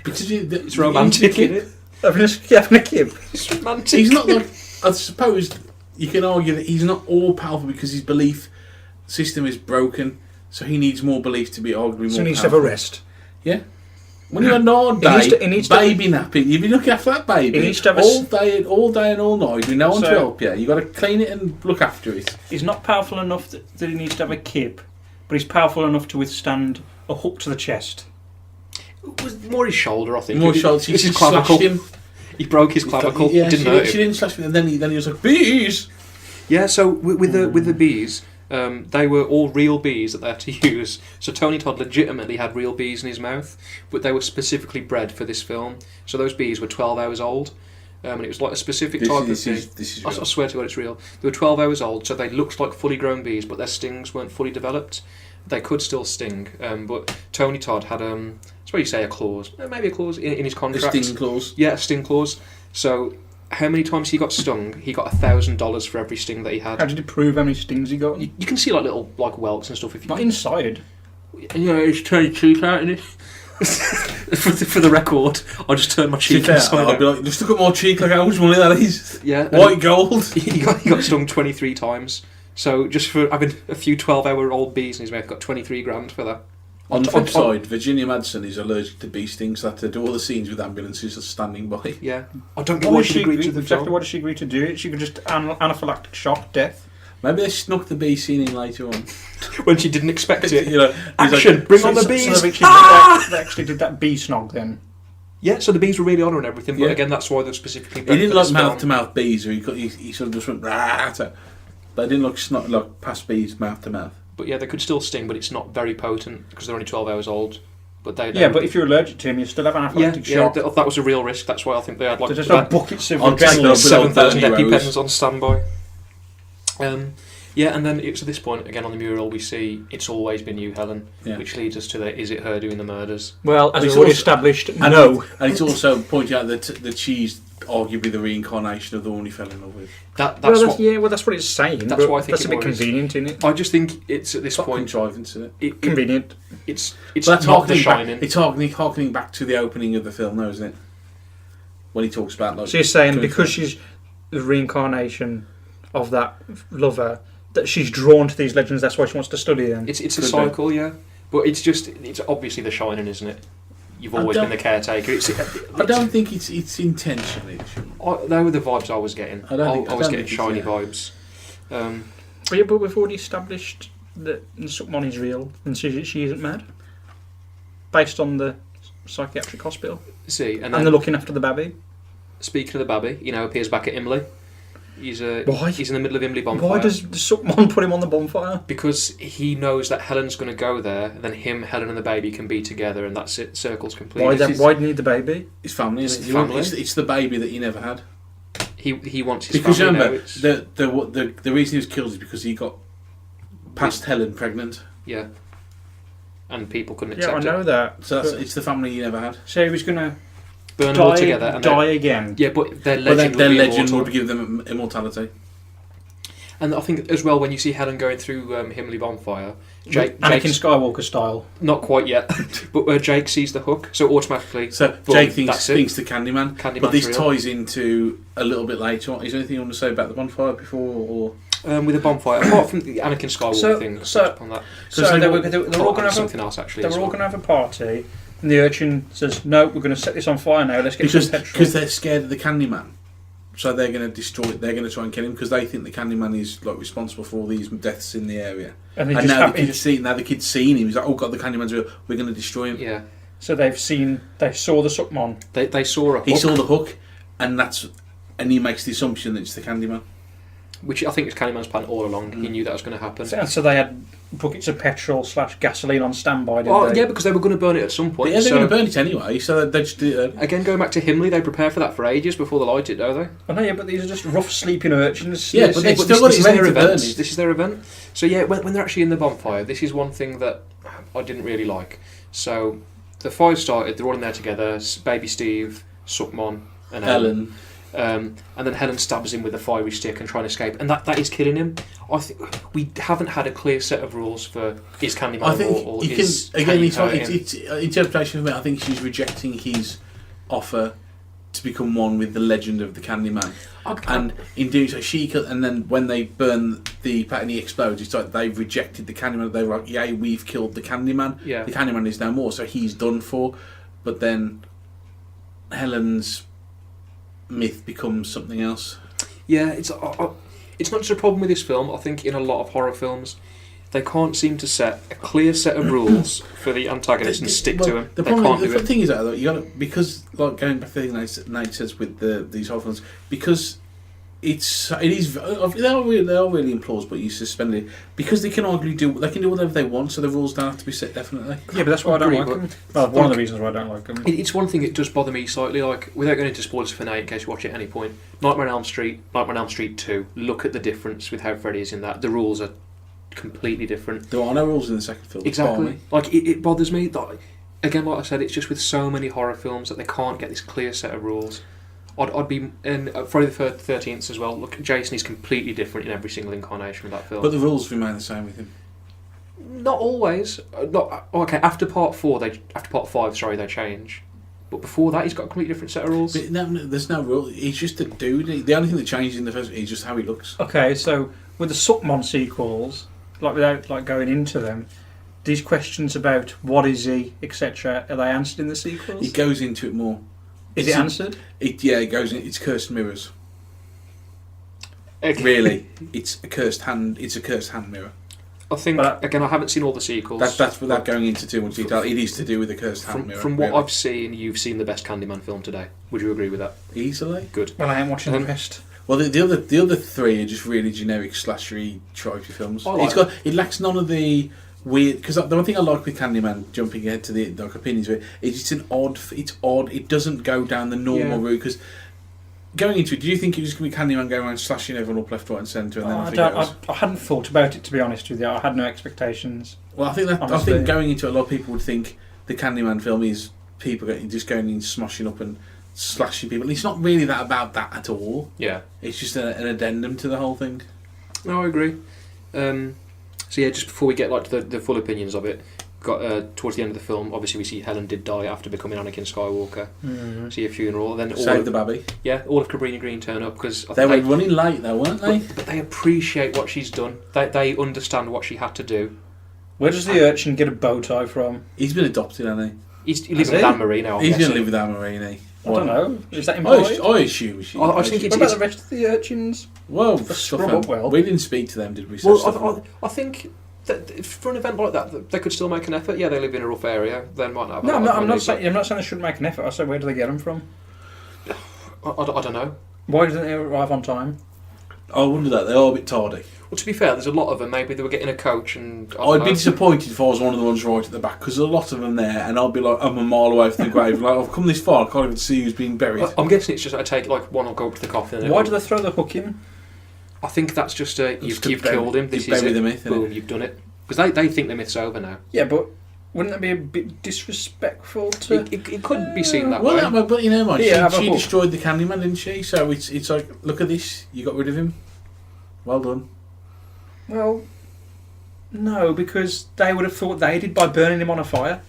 Because it's romantic, isn't it? Having a kip. It's romantic. He's not like. I suppose you can argue that he's not all powerful because his belief system is broken, so he needs more belief to be arguably more powerful. So he needs to have a rest. Yeah. When you're an odd day, baby napping, you've been looking after that baby he needs to have all day and all night with no one to help you. You've got to clean it and look after it. He's not powerful enough that he needs to have a kip, but he's powerful enough to withstand a hook to the chest. It was more his shoulder, I think. More shoulder. She his clavicle. Him. He broke his clavicle. Yeah, didn't hurt him. She didn't slash him, and then he was like, bees! Yeah, so with the bees, they were all real bees that they had to use. So Tony Todd legitimately had real bees in his mouth, but they were specifically bred for this film. So those bees were 12 hours old, and it was like a specific type of bee. This is real. I swear to God, it's real. They were 12 hours old, so they looked like fully grown bees, but their stings weren't fully developed. They could still sting, but Tony Todd had that's what you say, a clause, maybe a clause in his contract. A sting clause. Yeah, a sting clause. So how many times he got stung? He got $1,000 for every sting that he had. How did he prove how many stings he got? You can see like little welts and stuff. If you not inside. Yeah, it's turning cheek out in it. for the record, I just turned my cheek inside. I'd be like, just look at my cheek, like how much money that is. Yeah, white gold. He got stung 23 times. So just for having a few 12-hour-old bees in his mouth, got 23 grand for that. On the flip side, Virginia Madsen is allergic to bee stings, so they have to do all the scenes with ambulances just standing by. Yeah. I don't know why she agreed to the exactly film. why did she agree to do it? She could just anaphylactic shock death. Maybe they snuck the bee scene in later on. When she didn't expect it. You know, Action! like, Bring on the bees! So they actually did that bee snog then. Yeah, so the bees were really on her and everything, but Yeah. again, that's why they're specifically... He didn't like mouth-to-mouth bees, or he sort of just went... But it didn't look past bees mouth-to-mouth. But yeah, they could still sting, but it's not very potent, because they're only 12 hours old. But they but if you're allergic to him, you still have anaphylactic shock. Yeah, that was a real risk. That's why I think they had like... So just have buckets of I'll take adrenaline. 7,000 heroes. EpiPens on standby. Yeah, and then it's at this point, again on the mural, we see It's Always Been You, Helen, which leads us to the is it her doing the murders? Well, as It's we've already also- established, no. And it's also pointing out that she's arguably the reincarnation of the one he fell in love with. That's that's what it's saying. That's why I think that's it a bit worries. convenient, isn't it? I just think it's at this It's point... contrivance, isn't it? Convenient. It's But that's not The harkening Shining. back, it's harkening back to the opening of the film, though, isn't it? When he talks about... Like, So you're saying doing because things. she's the reincarnation of that lover, that she's drawn to these legends, that's why she wants to study them? It's a Could be. cycle, yeah. But it's obviously The Shining, isn't it? You've always been the caretaker. I don't think it's intentionally. They were the vibes I was getting. I was getting think shiny it's, vibes. But we've already established that Sukmon is real and she isn't mad, based on the psychiatric hospital. See, and they're then looking after the baby. speaking of the baby, appears back at Imley. He's Why? He's in the middle of Imley bonfire. Why does Sukmon put him on the bonfire? Because he knows that Helen's going to go there, then him, Helen, and the baby can be together, and that's it. Circle's complete. Why do you need the baby? His family, It's isn't it? family. It's the baby that he never had. He wants his Because family remember, now. the reason he was killed is because he got past Helen pregnant. Yeah. And people couldn't Yeah, I accept know it. that. So it's the family he never had. So he was going to Burn them all together. And die again. Yeah, but their But legend their would be legend immortal. would give them immortality. And I think as well, when you see Helen going through Himley bonfire, Jake, Anakin Skywalker style. not quite yet, but Jake sees the hook, so automatically. So boom, Jake that's it. thinks the Candyman, Candyman's but this real. ties into a little bit later on. Is there anything you want to say about the bonfire before, or With a bonfire, apart from the Anakin Skywalker thing. On that. So they were all going to have something else actually. They were all going to have a party, and the urchin says, "No, we're going to set this on fire now. Let's get some petrol." because they're scared of the Candyman, so they're going to destroy it. They're going to try and kill him because they think the Candyman is like responsible for all these deaths in the area. And And now the kid's seen him. He's like, "Oh God, the Candyman's real. We're going to destroy him." Yeah. So they saw the Sukmon. They saw a hook. He saw the hook, and he makes the assumption that it's the Candyman. Which I think is Candyman's plan all along. He knew that was going to happen. And so they had buckets of petrol / gasoline on standby. Oh yeah, because they were going to burn it at some point. Yeah, they're going to burn it anyway, so they just do it. Again, going back to Himley, they prepare for that for ages before they light it, don't they? I know, yeah, but these are just rough sleeping urchins. Yeah, but they've still got this it is ready their to burn event. it. This is their event. So yeah, when they're actually in the bonfire, this is one thing that I didn't really like. So the fire started. They're all in there together. Baby Steve, Sukmon, and Helen. And then Helen stabs him with a fiery stick and trying to escape, and that is killing him. I think we haven't had a clear set of rules for is Candyman I think immortal, you is can again. Candy hurt him? It's interpretation of it. I think she's rejecting his offer to become one with the legend of the Candyman, and in doing so, and then when they burn the pat and he explodes, it's like they've rejected the Candyman. They were like, "Yeah, we've killed the Candyman. Yeah. The Candyman is no more, so he's done for." But then Helen's myth becomes something else. Yeah, it's not just a problem with this film. I think in a lot of horror films, they can't seem to set a clear set of rules for the antagonist and stick to him. The They problem, can't do the it. thing is that you got to, because like going back to the thing Nate says with these horror films, because it is they are really implausible. You suspend it because they can do whatever they want, so the rules don't have to be set definitely. Yeah, but that's why I don't agree, like but them. Well, one of the reasons why I don't like them. It's one thing that does bother me slightly, like, without going into spoilers for Nate in case you watch it at any point, Nightmare on Elm Street, Nightmare on Elm Street 2, look at the difference with how Freddy is in that. The rules are completely different. There are no rules in the second film. Exactly. Like, it bothers me. Like, again, like I said, it's just with so many horror films that they can't get this clear set of rules. I'd be in Friday the 13th as well. Look, Jason is completely different in every single incarnation of that film. But the rules remain the same with him. Not always. After part 5, sorry, they change. But before that, he's got a completely different set of rules. But no, there's no rule. He's just a dude. The only thing that changes in the first is just how he looks. Okay, so with the Sukmon sequels, like without like going into them, these questions about what is he, etc., are they answered in the sequels? It goes into it more. Is it answered? It goes in. It's cursed mirrors. Okay. Really, it's a cursed hand. It's a cursed hand mirror. I think again, I haven't seen all the sequels. That's without going into too much detail. It is to do with the cursed hand mirror. From what I've seen, you've seen the best Candyman film today. Would you agree with that? Easily. Good. Well, I am watching the rest. Well, the other three are just really generic slashery tropey films. It lacks none of the weird. Because the one thing I like with Candyman, jumping ahead to the opinions of it, is it's odd. It doesn't go down the normal route. Because going into it, do you think it was going to be Candyman going around slashing everyone up left, right, and centre? And I hadn't thought about it, to be honest with you. I had no expectations. Well, I think going into it, a lot of people would think the Candyman film is people just going in, smashing up and slashing people. It's not really about that at all. Yeah. It's just an addendum to the whole thing. No, I agree. So yeah, just before we get to the full opinions of it, towards the end of the film, obviously we see Helen did die after becoming Anakin Skywalker. Mm-hmm. See a funeral, then Save the baby. Yeah, all of Cabrini Green turn up because they were running late though, weren't they? But they appreciate what she's done. They understand what she had to do. Where does the urchin get a bow tie from? He's been adopted, hasn't he? He lives with Anne Marie now. He's going to live with Anne Marie, isn't he? I don't know. Is that implied? I assume she. I think it's. What about the rest of the urchins? Well, we didn't speak to them, did we? I think that for an event like that, they could still make an effort. Yeah, they live in a rough area. They might not. No, I'm not saying they shouldn't make an effort. I say, where do they get them from? I don't know. Why didn't they arrive on time? I wonder that. They are a bit tardy. Well, to be fair, there's a lot of them. Maybe they were getting a coach, and I'd be disappointed if I was one of the ones right at the back, because there's a lot of them there, and I'll be like, I'm a mile away from the grave. Like, I've come this far, I can't even see who's being buried. I'm guessing it's just I take one, I'll go up to the coffin. Why do they throw the hook in? I think that's just you've killed him. This is the myth. Boom, you've done it. Because they think the myth's over now. Yeah, but wouldn't that be a bit disrespectful to? It couldn't be seen that way. Well, but you know what? Yeah, she destroyed the Candyman, didn't she? So it's like, look at this, you got rid of him. Well done. Well, no, because they would have thought they did by burning him on a fire.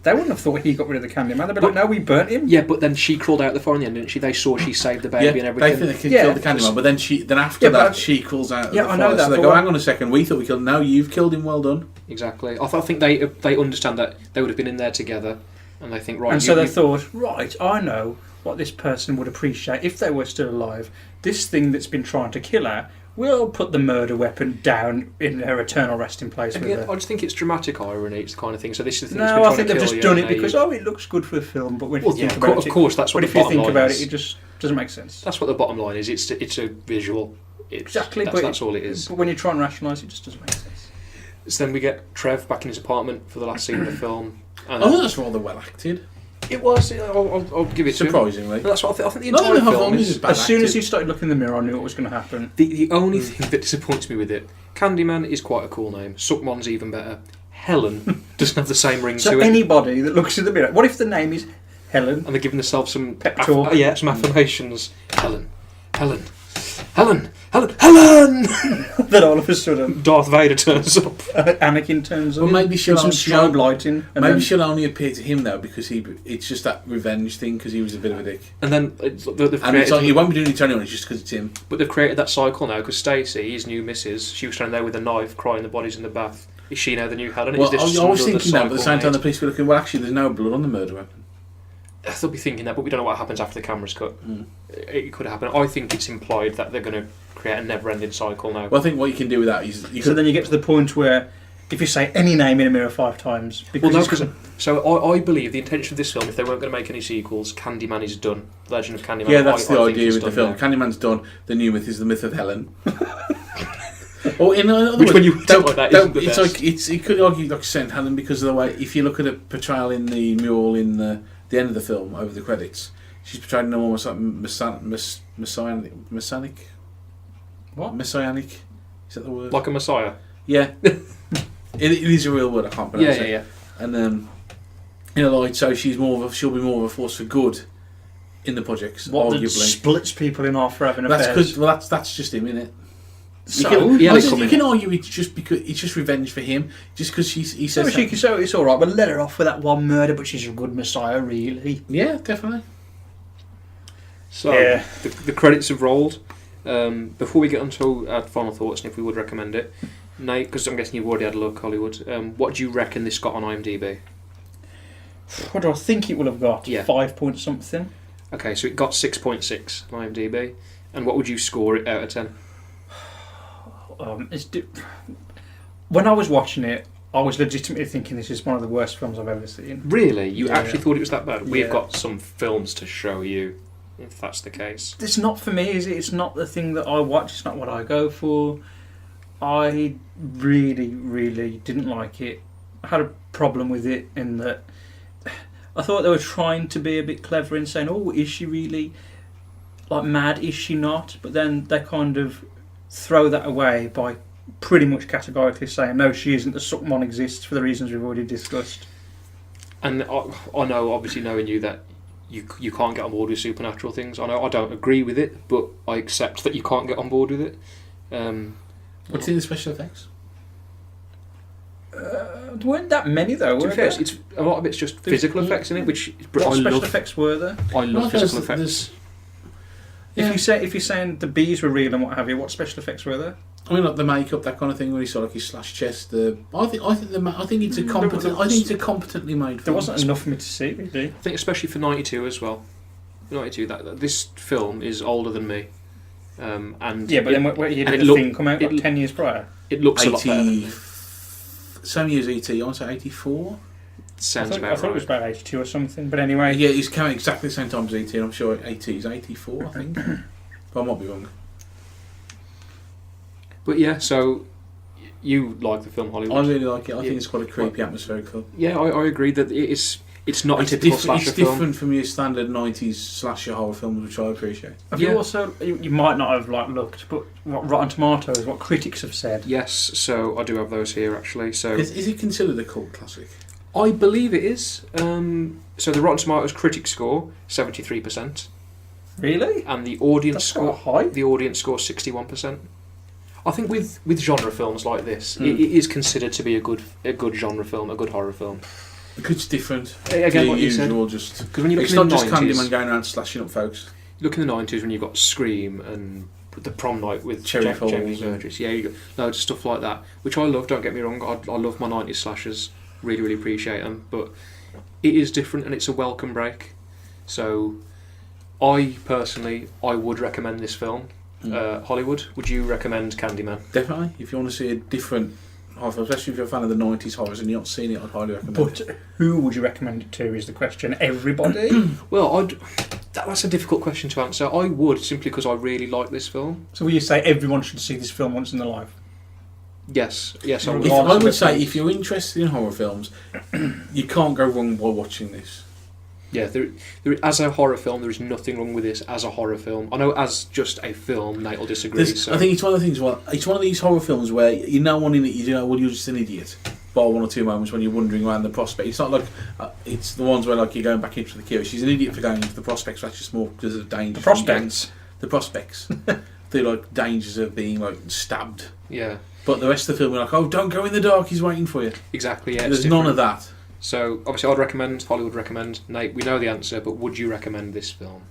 They wouldn't have thought he got rid of the Candyman. They'd be like, no, we burnt him. Yeah, but then she crawled out the fire in the end, didn't she? They saw she saved the baby and everything. They think they killed the Candyman, but then after that, she crawls out of the fire. I know that. So they go, hang on a second, we thought we killed him. No, you've killed him, well done. Exactly. I think they understand that they would have been in there together, and they think, right... And so they thought, right, I know what this person would appreciate if they were still alive. This thing that's been trying to kill her, we'll put the murder weapon down in her eternal resting place with her. I just think it's dramatic irony. It's the kind of thing. So this is the thing. No, I think they've just done it because it looks good for the film. But when you think about it, of course, that's what. But if you think about it, it just doesn't make sense. That's what the bottom line is. It's a visual. Exactly, that's all it is. But when you try and rationalise it, just doesn't make sense. So then we get Trev back in his apartment for the last scene of the film. And I thought that's rather well acted. It was. I'll give it surprisingly. To him. That's what I think. The entire film is. As soon as he started looking in the mirror, I knew what was going to happen. The only thing that disappoints me with it, Candyman is quite a cool name. Suckmon's even better. Helen doesn't have the same ring to it. So anybody that looks in the mirror, what if the name is Helen? And they're giving themselves some pep talk. Some affirmations. Helen. Then all of a sudden, Darth Vader turns up. Anakin turns up. Well, maybe she'll some strobe lighting. Maybe she'll only appear to him though because it's just that revenge thing because he was a bit of a dick. And then he won't be doing it to anyone. It's just because it's him. But they've created that cycle now because Stacey, his new missus, she was standing there with a knife, crying the bodies in the bath. Is she now the new Helen? Well, I was thinking that, but at the same time, the police were looking. Well, actually, there's no blood on the murder weapon. They'll be thinking that, but we don't know what happens after the camera's cut. It could happen. I think it's implied that they're going to create a never-ending cycle now. Well, I think what you can do with that is... then you get to the point where if you say any name in a mirror 5 times... So I believe the intention of this film, if they weren't going to make any sequels, Candyman is done. Legend of Candyman. Yeah, that's the idea with the film. Now. Candyman's done. The new myth is the myth of Helen. Or in other words, when you don't like that, isn't the it's best. Like it could argue like Saint Helen because of the way if you look at a portrayal in the mural in the end of the film over the credits, she's portrayed in almost like messianic. What? Messianic? Is that the word? Like a messiah. Yeah, it is a real word. I can't pronounce it. Yeah. And like so, she'll be more of a force for good in the projects. What arguably splits people in half for having affairs. That's just him, innit? So you can argue it's just because it's just revenge for him, just because he says. So it's all right. We'll let her off with that one murder, but she's a good messiah, really. Yeah, definitely. So the credits have rolled. Before we get onto our final thoughts and if we would recommend it, Nate, because I'm guessing you've already had a look, Hollywood. What do you reckon this got on IMDb? What do I think it will have got? Yeah. 5 point something. Okay, so it got 6.6 on IMDb. And what would you score it out of 10? When I was watching it, I was legitimately thinking this is one of the worst films I've ever seen. Really? You Yeah. actually thought it was that bad? We've Yeah. got some films to show you, if that's the case. It's not for me, is it? It's not the thing that I watch. It's not what I go for. I really, really didn't like it. I had a problem with it in that I thought they were trying to be a bit clever in saying, "Oh, is she really like mad? Is she not?" But then they kind of throw that away by pretty much categorically saying, "No, she isn't. The Suckmon exists for the reasons we've already discussed." And I know, obviously, knowing you, that you can't get on board with supernatural things. I know I don't agree with it, but I accept that you can't get on board with it. What's in the special effects? There weren't that many though, To were be fair, there? it's a lot of it's just physical effects in it, which What I special love. effects were there? I love physical effects. There's- If you're saying the bees were real and what have you, what special effects were there? I mean, like the makeup, that kind of thing, when he saw like his slashed chest. I think it's a There competent. was- I think it's a competently made. There film. wasn't enough for me to see, really. I think especially for 92 as well. 92, that this film is older than me. And Yeah, but it, then what year and did it the look- thing come out? Like it- 10 years prior? it looks a lot better. 80. Same year as ET. I want to say 84. Sounds I about thought it was right. about 82 or something, but anyway. Yeah, he's coming exactly the same time as ET. And I'm sure 80 is 84. I think, but I might be wrong. But yeah, so you like the film I Hollywood? really like it. I Yeah. think it's quite a creepy atmospheric film. Yeah, I agree that it's not a typical slasher It's film. different from your standard 90s slasher horror films, which I appreciate. Have Yeah. you also, you might not have like looked, but what Rotten Tomatoes, what critics have said. Yes, so I do have those here actually. So Is it considered a cult classic? I believe it is. So the Rotten Tomatoes critic score 73%, Really? and the audience That's quite score high. the audience score 61%. I think with genre films like this, Mm. it is considered to be a good genre film, a good horror film. Because it's different. Again, to what your you said. usual, just Because when you look it's in not the just 90s, Candyman going around slashing up folks. look in the 90s when you've got Scream and the Prom Night with Cherry Falls Jamie and- Burgess. Yeah, you got loads of stuff like that, which I love, don't get me wrong. I love my 90s slashers, really, really appreciate them, but it is different and it's a welcome break. So I personally, I would recommend this film. Hollywood, would you recommend Candyman? Definitely, if you want to see a different horror film, especially if you're a fan of the 90s horrors and you're not seen it, I'd highly recommend But it. who would you recommend it to is the question. Everybody? Well, that's a difficult question to answer. I would, simply because I really like this film. So will you say everyone should see this film once in their life? Yes, I If- would. I would say if you're interested in horror films, you can't go wrong by watching this. Yeah, as a horror film, there is nothing wrong with this as a horror film. I know as just a film, Nate will disagree. So. I think it's one of the things. Well, it's one of these horror films where you know one in it. You know, well, you're just an idiot. Bar one or two moments when you're wandering around the prospect. It's not like it's the ones where like you're going back into the queue. She's an idiot for going into the prospects. That's just more because of danger. The prospects? The prospects. They're like dangers of being like stabbed. Yeah, But the rest of the film, you're like, oh, don't go in the dark. He's waiting for you. exactly. Yeah, There's none of that. So obviously, I'd recommend. Hollywood recommend. Nate, we know the answer, but would you recommend this film?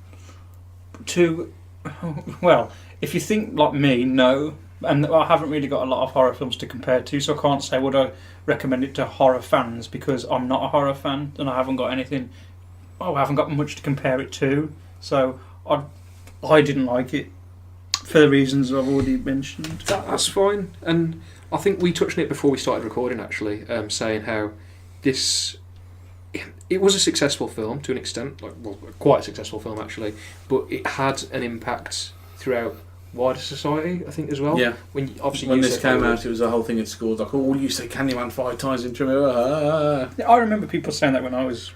Well, if you think like me, no. And I haven't really got a lot of horror films to compare to, so I can't say would I recommend it to horror fans because I'm not a horror fan and I haven't got anything. I haven't got much to compare it to, so I didn't like it for the reasons I've already mentioned. That's fine. And I think we touched on it before we started recording. Actually, saying how it was a successful film to an extent, quite a successful film actually, but it had an impact throughout wider society, I think, as well. Yeah. When This came out, it was a whole thing at school. Like, oh, you say Candyman 5 times in Tremor. Yeah, I remember people saying that when I was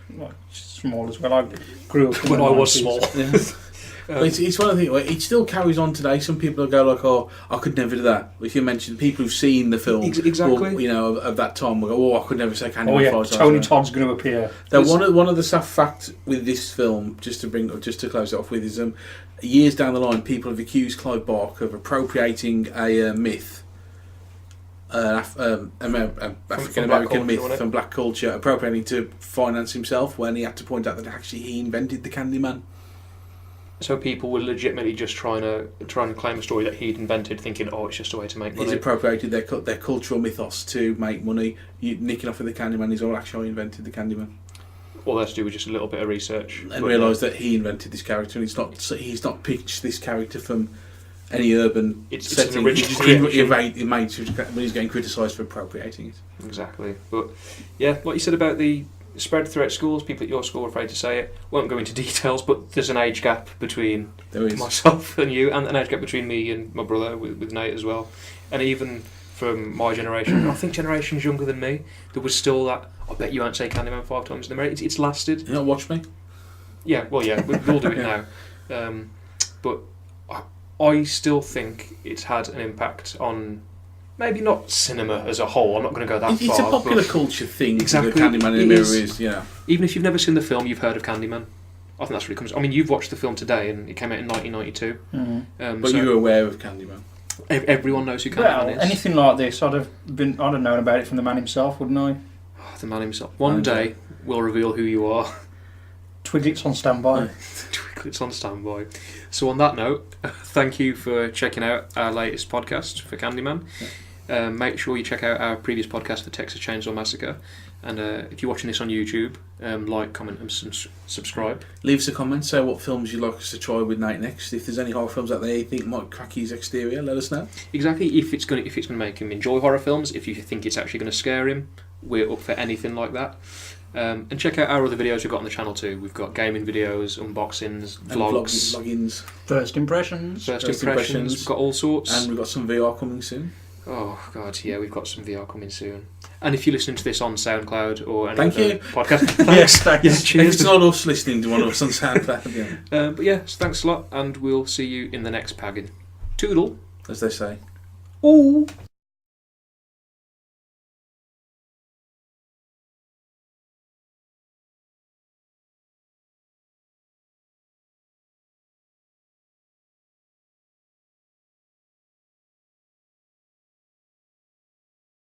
small as well. I grew up in when the I was 90s. small. But it's one of the things where it still carries on today. Some people will go like, "Oh, I could never do that." If you mention people who've seen the film, Exactly. or, of that time, will go, "Oh, I could never say Candyman Oh yeah, 5 times." Tony Todd's going to appear. Now, one of the sad facts with this film, just to close it off with, is years down the line, people have accused Clive Barker of appropriating a myth, African American myth culture, from black culture, appropriating to finance himself when he had to point out that actually he invented the Candyman. So people were legitimately just trying to claim a story that he'd invented, thinking, "Oh, it's just a way to make money." He's appropriated their cultural mythos to make money. Nicking off with the Candyman, he's all actually invented the Candyman. All they had to do was just a little bit of research And realise that he invented this character, and he's not pitched this character from any urban setting. An original He's getting criticised for appropriating it. Exactly. But yeah, what you said about the spread throughout schools, people at your school are afraid to say it. Won't go into details, but there's an age gap between myself and you, and an age gap between me and my brother with Nate as well. And even from my generation, I think generations younger than me, there was still that, I bet you won't say Candyman 5 times in the mirror. It's lasted. You not watch me? Yeah, well, yeah, we'll do it now. But I still think it's had an impact on, maybe not cinema as a whole, I'm not going to go that far. It's a popular culture thing. Exactly. The Candyman in the mirror is, Even if you've never seen the film, you've heard of Candyman. I think that's really comes. I mean, you've watched the film today, and it came out in 1992. Mm-hmm. But you were aware of Candyman. Everyone knows who Candyman is. Anything like this, I'd have known about it from the man himself, wouldn't I? Oh, the man himself. One day, we'll reveal who you are. Twiglet's on standby. Twiglet's on standby. So on that note, thank you for checking out our latest podcast for Candyman. Make sure you check out our previous podcast, The Texas Chainsaw Massacre. And if you're watching this on YouTube, like, comment and subscribe. Leave us a comment, say what films you'd like us to try with Nate next. If there's any horror films out there you think might crack his exterior, let us know. Exactly. If it's going to make him enjoy horror films, if you think it's actually going to scare him, we're up for anything like that. And check out our other videos we've got on the channel too. We've got gaming videos, unboxings, vlogs, vloggings, first impressions. We've got all sorts. And we've got some VR coming soon. Oh God, yeah, we've got some VR coming soon. And if you're listening to this on SoundCloud or any Thank other you. podcast, thanks. Thanks. Yeah, If cheers. it's not us listening to one of us on SoundCloud, But yeah, thanks a lot, and we'll see you in the next PAGin. Toodle. as they say. Ooh.